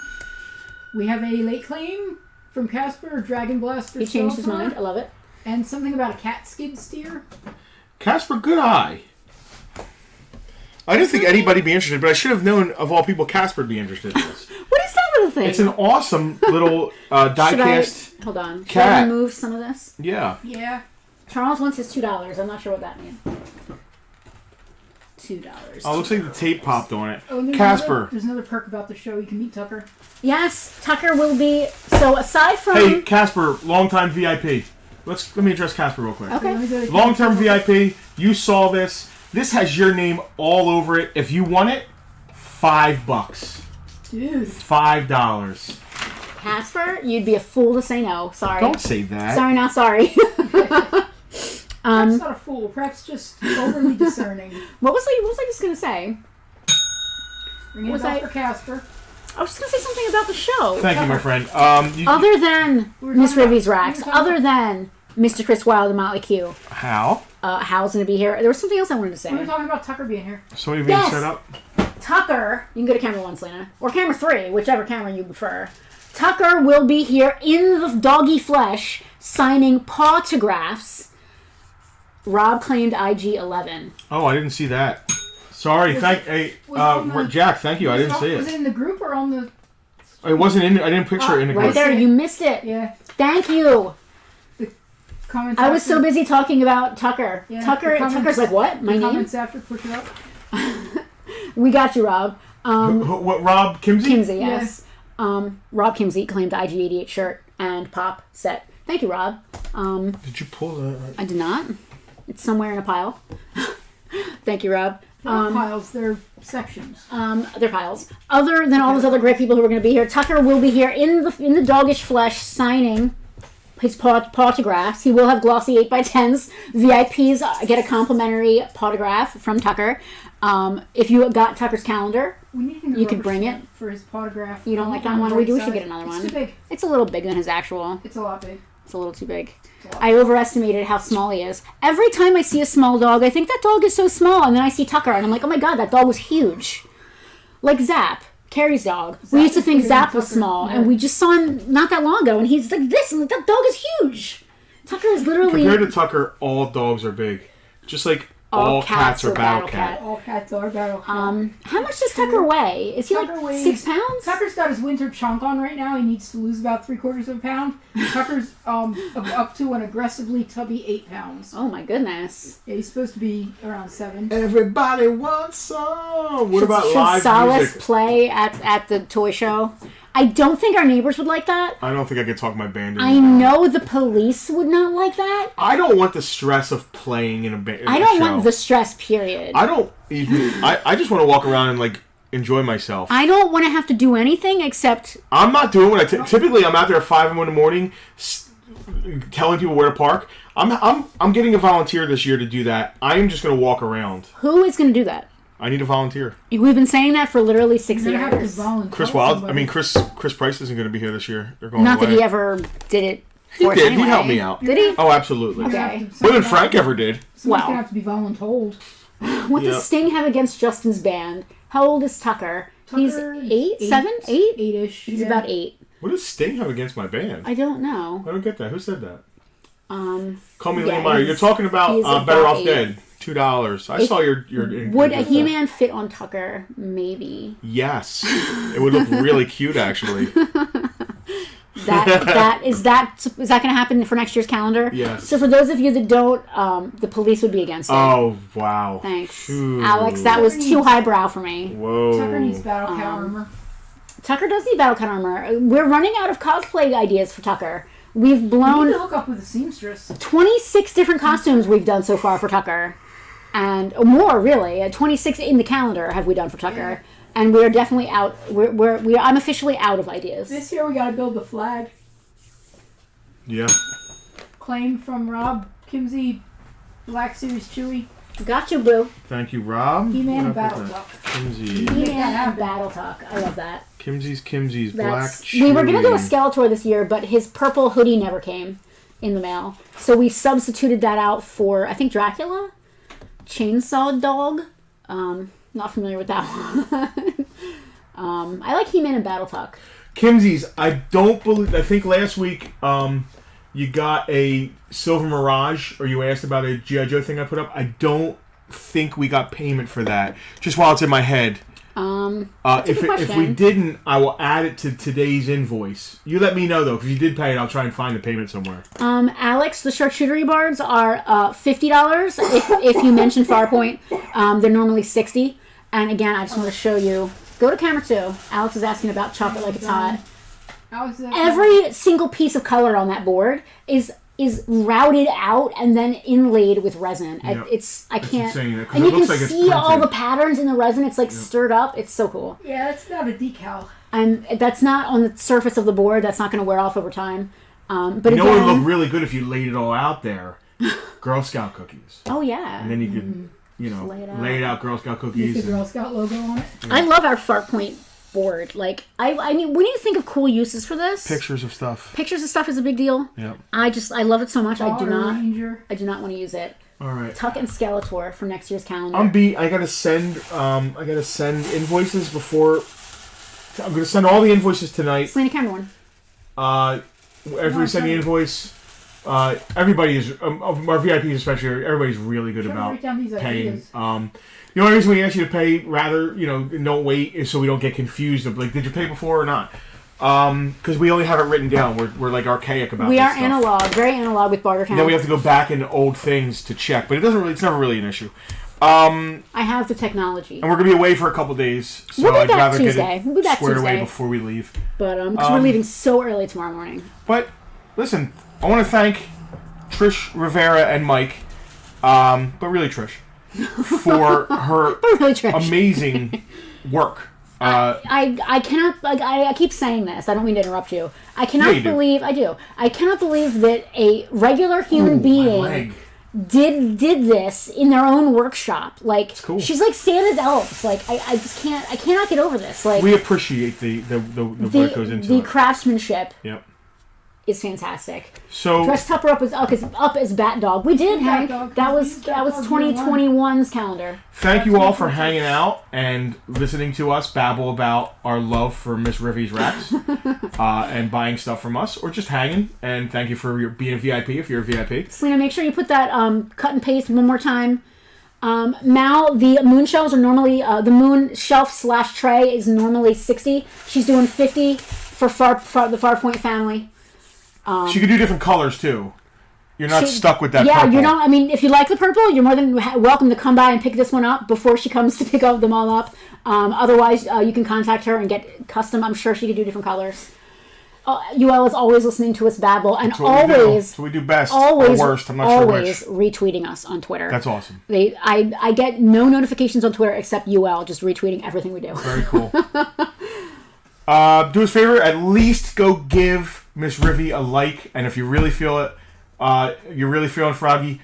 We have a late claim from Casper, Dragon Blaster. He changed his mind. I love it. And something about a cat skid steer. Casper, good eye. I didn't think anybody'd be interested, but I should have known, of all people, Casper'd be interested in this. What is that little thing? It's an awesome little die-cast Hold on. Should cat. I remove some of this? Yeah. Yeah. Charles wants his $2. I'm not sure what that means. $2. Oh, looks like the tape popped on it. Oh, and Casper. There's another perk about the show. You can meet Tucker. Yes, Tucker will be. So aside from. Hey, Casper, longtime VIP. Let me address Casper real quick. Okay. Let me go to Long-term Casper. VIP. You saw this. This has your name all over it. If you want it, $5. Dude. $5. Casper, you'd be a fool to say no. Sorry. Don't say that. Sorry, not sorry. Perhaps not a fool. Perhaps just overly discerning. What was I just gonna say? Ringing Was a bell I- for Casper. I was just gonna say something about the show. Thank you, my friend. Other than We were Miss talking about- Rivvy's Racks, we were talking other than Mr. Chris Wilde and Motley Q, How? Hal's gonna be here. There was something else I wanted to We were say. talking about Tucker being here. Somebody being Yes. set up? Tucker, you can go to camera 1, Selena, or camera 3, whichever camera you prefer. Tucker will be here in the doggy flesh signing autographs. Rob claimed IG 11. Oh, I didn't see that. Sorry. Was it on the- Jack, thank you. I didn't see Was it. it in the group or on the... It wasn't in. I didn't picture it in the Right group. there, you missed it. Yeah. Thank you. Comments I was after- so busy talking about Tucker. Yeah, Tucker. the comments- Tucker's like, what? My the name? Comments after, push it up. We got you, Rob. What, Rob Kimsey? Kimsey, yes. Rob Kimsey claimed IG88 shirt and pop set. Thank you, Rob. Did you pull the... I did not. It's somewhere in a pile. Thank you, Rob. They're not piles, they're sections. They're piles. Other than all those other great people who are going to be here, Tucker will be here in the doggish flesh signing his autographs. He will have glossy 8x10s. VIPs get a complimentary autograph from Tucker. If you got Tucker's calendar, you could bring it for his autograph. You don't like that one? We should get another one. It's too big. It's a little big than his actual. It's a lot big. It's a little too big. I overestimated how small he is. Every time I see a small dog, I think that dog is so small, and then I see Tucker, and I'm like, oh my god, that dog was huge. Like Zap, Carrie's dog. We used to think Zap was small, and we just saw him not that long ago, and he's like this, and that dog is huge. Tucker is literally... Compared to Tucker, all dogs are big. Just like all cats are battle cat. All cats are battle cat. How much does Tucker weigh? Is he Tucker like weighs- 6 pounds? Tucker's got his winter chunk on right now. He needs to lose about 3/4 of a pound. Tucker's up to an aggressively tubby 8 pounds. Oh my goodness. Yeah, he's supposed to be around 7. Everybody wants some. What about should live Solace music? play at the toy show? I don't think our neighbors would like that. I don't think I could talk my band. I know the police would not like that. I don't want the stress of playing in a band. I don't want the stress, period. I don't even. I just want to walk around and like enjoy myself. I don't want to have to do anything except... I'm not doing what typically I'm out there at 5 in the morning telling people where to park. I'm getting a volunteer this year to do that. I am just going to walk around. Who is going to do that? I need a volunteer. We've been saying that for literally 6 You're gonna have to years. volunteer. Chris Wild. somebody. I mean, Chris Price isn't going to be here this year. They're going Not away. that he ever did it He for us did. anyway. He helped me out. Did he? Oh, absolutely. Okay. More than Frank ever did. Somebody's Wow. gonna have to be voluntold. What Yeah. does Sting have against Justin's band? How old is Tucker? He's Tucker, 8, 7, 8? 8-ish. He's yeah. about 8. What does Sting have against my band? I don't know. I don't get that. Who said that? Call me Yeah, Lee Meyer. You're talking about he's Better about Off 8. Dead. $2. I saw your. Would a He-Man fit on Tucker? Maybe. Yes, it would look really cute actually. Is that going to happen for next year's calendar? Yes. So for those of you that don't, the police would be against it. Oh wow! Thanks, Ooh. Alex. That was too highbrow for me. Whoa. Tucker needs battle cat armor. Tucker does need battle cat armor. We're running out of cosplay ideas for Tucker. We've We need blown to hook up with a seamstress. 26 different costumes we've done so far for Tucker, and more really. 26 in the calendar have we done for Tucker, and we're definitely out. I'm officially out of ideas. This year we gotta build the flag. Yeah. Claim from Rob Kimsey, Black Series Chewy, Gotcha, boo. Thank you, Rob. He-Man, and What Battle was Duck. that? Kimsey. He-Man and Battle Talk. I love that. Kimsey's Black We were gonna do a Chewy. Skeletor this year, but his purple hoodie never came in the mail, so we substituted that out for I think Dracula, Chainsaw Dog. Not familiar with that one. I like He-Man and Battle Talk. Kimsey's. I don't believe. I think last week you got a Silver Mirage, or you asked about a G.I. Joe thing I put up. I don't think we got payment for that. Just while it's in my head. That's a good If we question. didn't, I will add it to today's invoice. You let me know though, because you did pay it. I'll try and find the payment somewhere. Alex, the charcuterie boards are $50 if you mention Farpoint. They're normally $60. And again, I just want to show you. Go to camera 2. Alex is asking about chocolate like it's hot. How's that? Every single piece of color on that board is routed out and then inlaid with resin. Yeah. I can't. insane, 'cause And it you can looks like it's see all printed. the patterns in the resin. It's like stirred up. It's so cool. Yeah, that's not a decal. And that's not on the surface of the board. That's not going to wear off over time. But You know what would again, look really good if you laid it all out there? Girl Scout cookies. oh yeah. And then you could, lay it out Girl Scout Get cookies. the and- Girl Scout logo on it. I love our Farpoint board. Like, I mean, we need to think of cool uses for this. Pictures of stuff. Pictures and stuff is a big deal. Yep. I love it so much. I do Power not Ranger. want to use it. All right. Tuck and Skeletor for next year's calendar. I gotta send invoices before. I'm gonna send all the invoices tonight. Selena Cameron. After we send the invoice, everybody is our VIPs especially. Everybody's really good Try to about write down these paying. ideas. The only reason we ask you to pay don't wait is so we don't get confused of like, did you pay before or not? Because we only have it written down. We're like archaic about. We this are stuff. analog, very analog with Bartertown. And then we have to go back into old things to check, but it's never really an issue. I have the technology. And we're gonna be away for a couple days, so We'll be I'd back rather Tuesday. get it We'll be back squared away Tuesday. before we leave. But because we're leaving so early tomorrow morning. But listen, I want to thank Trish Rivera and Mike, but really Trish, for her Really, Trish. amazing work. I cannot. Like, I keep saying this. I don't mean to interrupt you. I cannot believe. I do. I cannot believe that a regular human being did this in their own workshop. Like, cool. She's like Santa's elves. Like, I just can't. I cannot get over this. Like, we appreciate the what goes into the it. craftsmanship. Yep. Is fantastic. So dress Tupper up as Bat Dog. We did, Hank. That was 2021's calendar. Thank you all for hanging out and listening to us babble about our love for Miss Rivvy's racks and buying stuff from us, or just hanging. And thank you for being a VIP if you're a VIP. Selena, make sure you put that cut and paste one more time. Mal, the moon shelves are normally the moon shelf / tray is normally 60. She's doing 50 for the Farpoint family. She could do different colors too. You're not stuck with that. Yeah, purple. you know. I mean, if you like the purple, you're more than welcome to come by and pick this one up before she comes to pick them all up. Otherwise, you can contact her and get custom. I'm sure she could do different colors. UL is always listening to us babble and always. So we do best always, or worst. I'm not sure which. Always retweeting us on Twitter. That's awesome. I get no notifications on Twitter except UL just retweeting everything we do. Very cool. Do us a favor, at least go give Miss Rivvy a like, and if you really feel it, you're really feeling Froggy,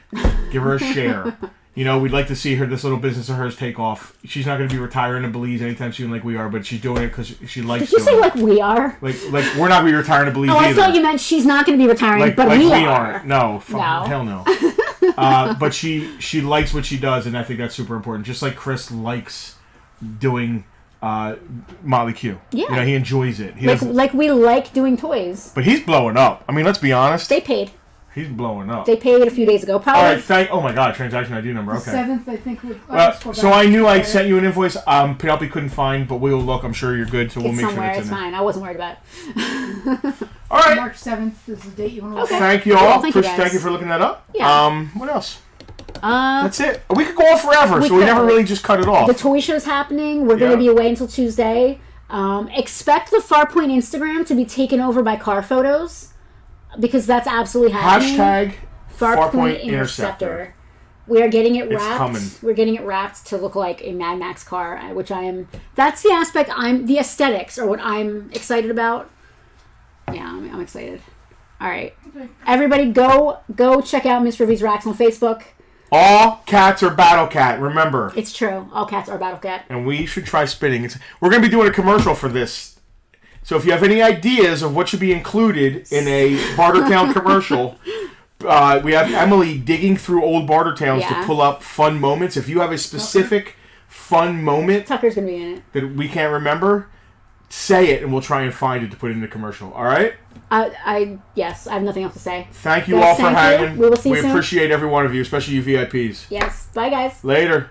give her a share. You know, we'd like to see this little business of hers take off. She's not going to be retiring to Belize anytime soon like we are, but she's doing it because she likes doing it. Did you say like we are? Like we're not going to be retiring to Belize either. I thought you meant she's not going to be retiring, but we are. No. Hell no. But she likes what she does, and I think that's super important. Just like Chris likes doing Motley Q. Yeah. You know, he enjoys it. Like we like doing toys. But he's blowing up. I mean, let's be honest. They paid. He's blowing up. They paid a few days ago. Probably. All right, oh my God, transaction ID number. Okay. 7th, I think. So I knew I sent you an invoice. Penelope couldn't find, but we'll look. I'm sure you're good, so we'll make sure it's in there. It's fine. I wasn't worried about it. All right. March 7th is the date you want to look at. Thank you all. Thank you for looking that up. Yeah. What else? That's it. We could go on forever, so we never really just cut it off. The toy show's happening. We're going to be away until Tuesday. Expect the Farpoint Instagram to be taken over by car photos, because that's absolutely happening. Hashtag Farpoint Interceptor. We are getting it wrapped. It's coming. We're getting it wrapped to look like a Mad Max car, which I am. That's the aspect the aesthetics are what I'm excited about. Yeah, I'm excited. All right, everybody, go check out Miss Rivvy's Racks on Facebook. All cats are Battle Cat. Remember, it's true. All cats are Battle Cat. And we should try spinning. We're going to be doing a commercial for this. So if you have any ideas of what should be included in a Bartertown commercial, we have Emily digging through old Bartertowns to pull up fun moments. If you have a specific fun moment Tucker's going to be in it that we can't remember, say it and we'll try and find it to put in the commercial. All right? Yes, I have nothing else to say. Thank you all for hanging. We will see you soon. We appreciate every one of you, especially you VIPs. Yes. Bye, guys. Later.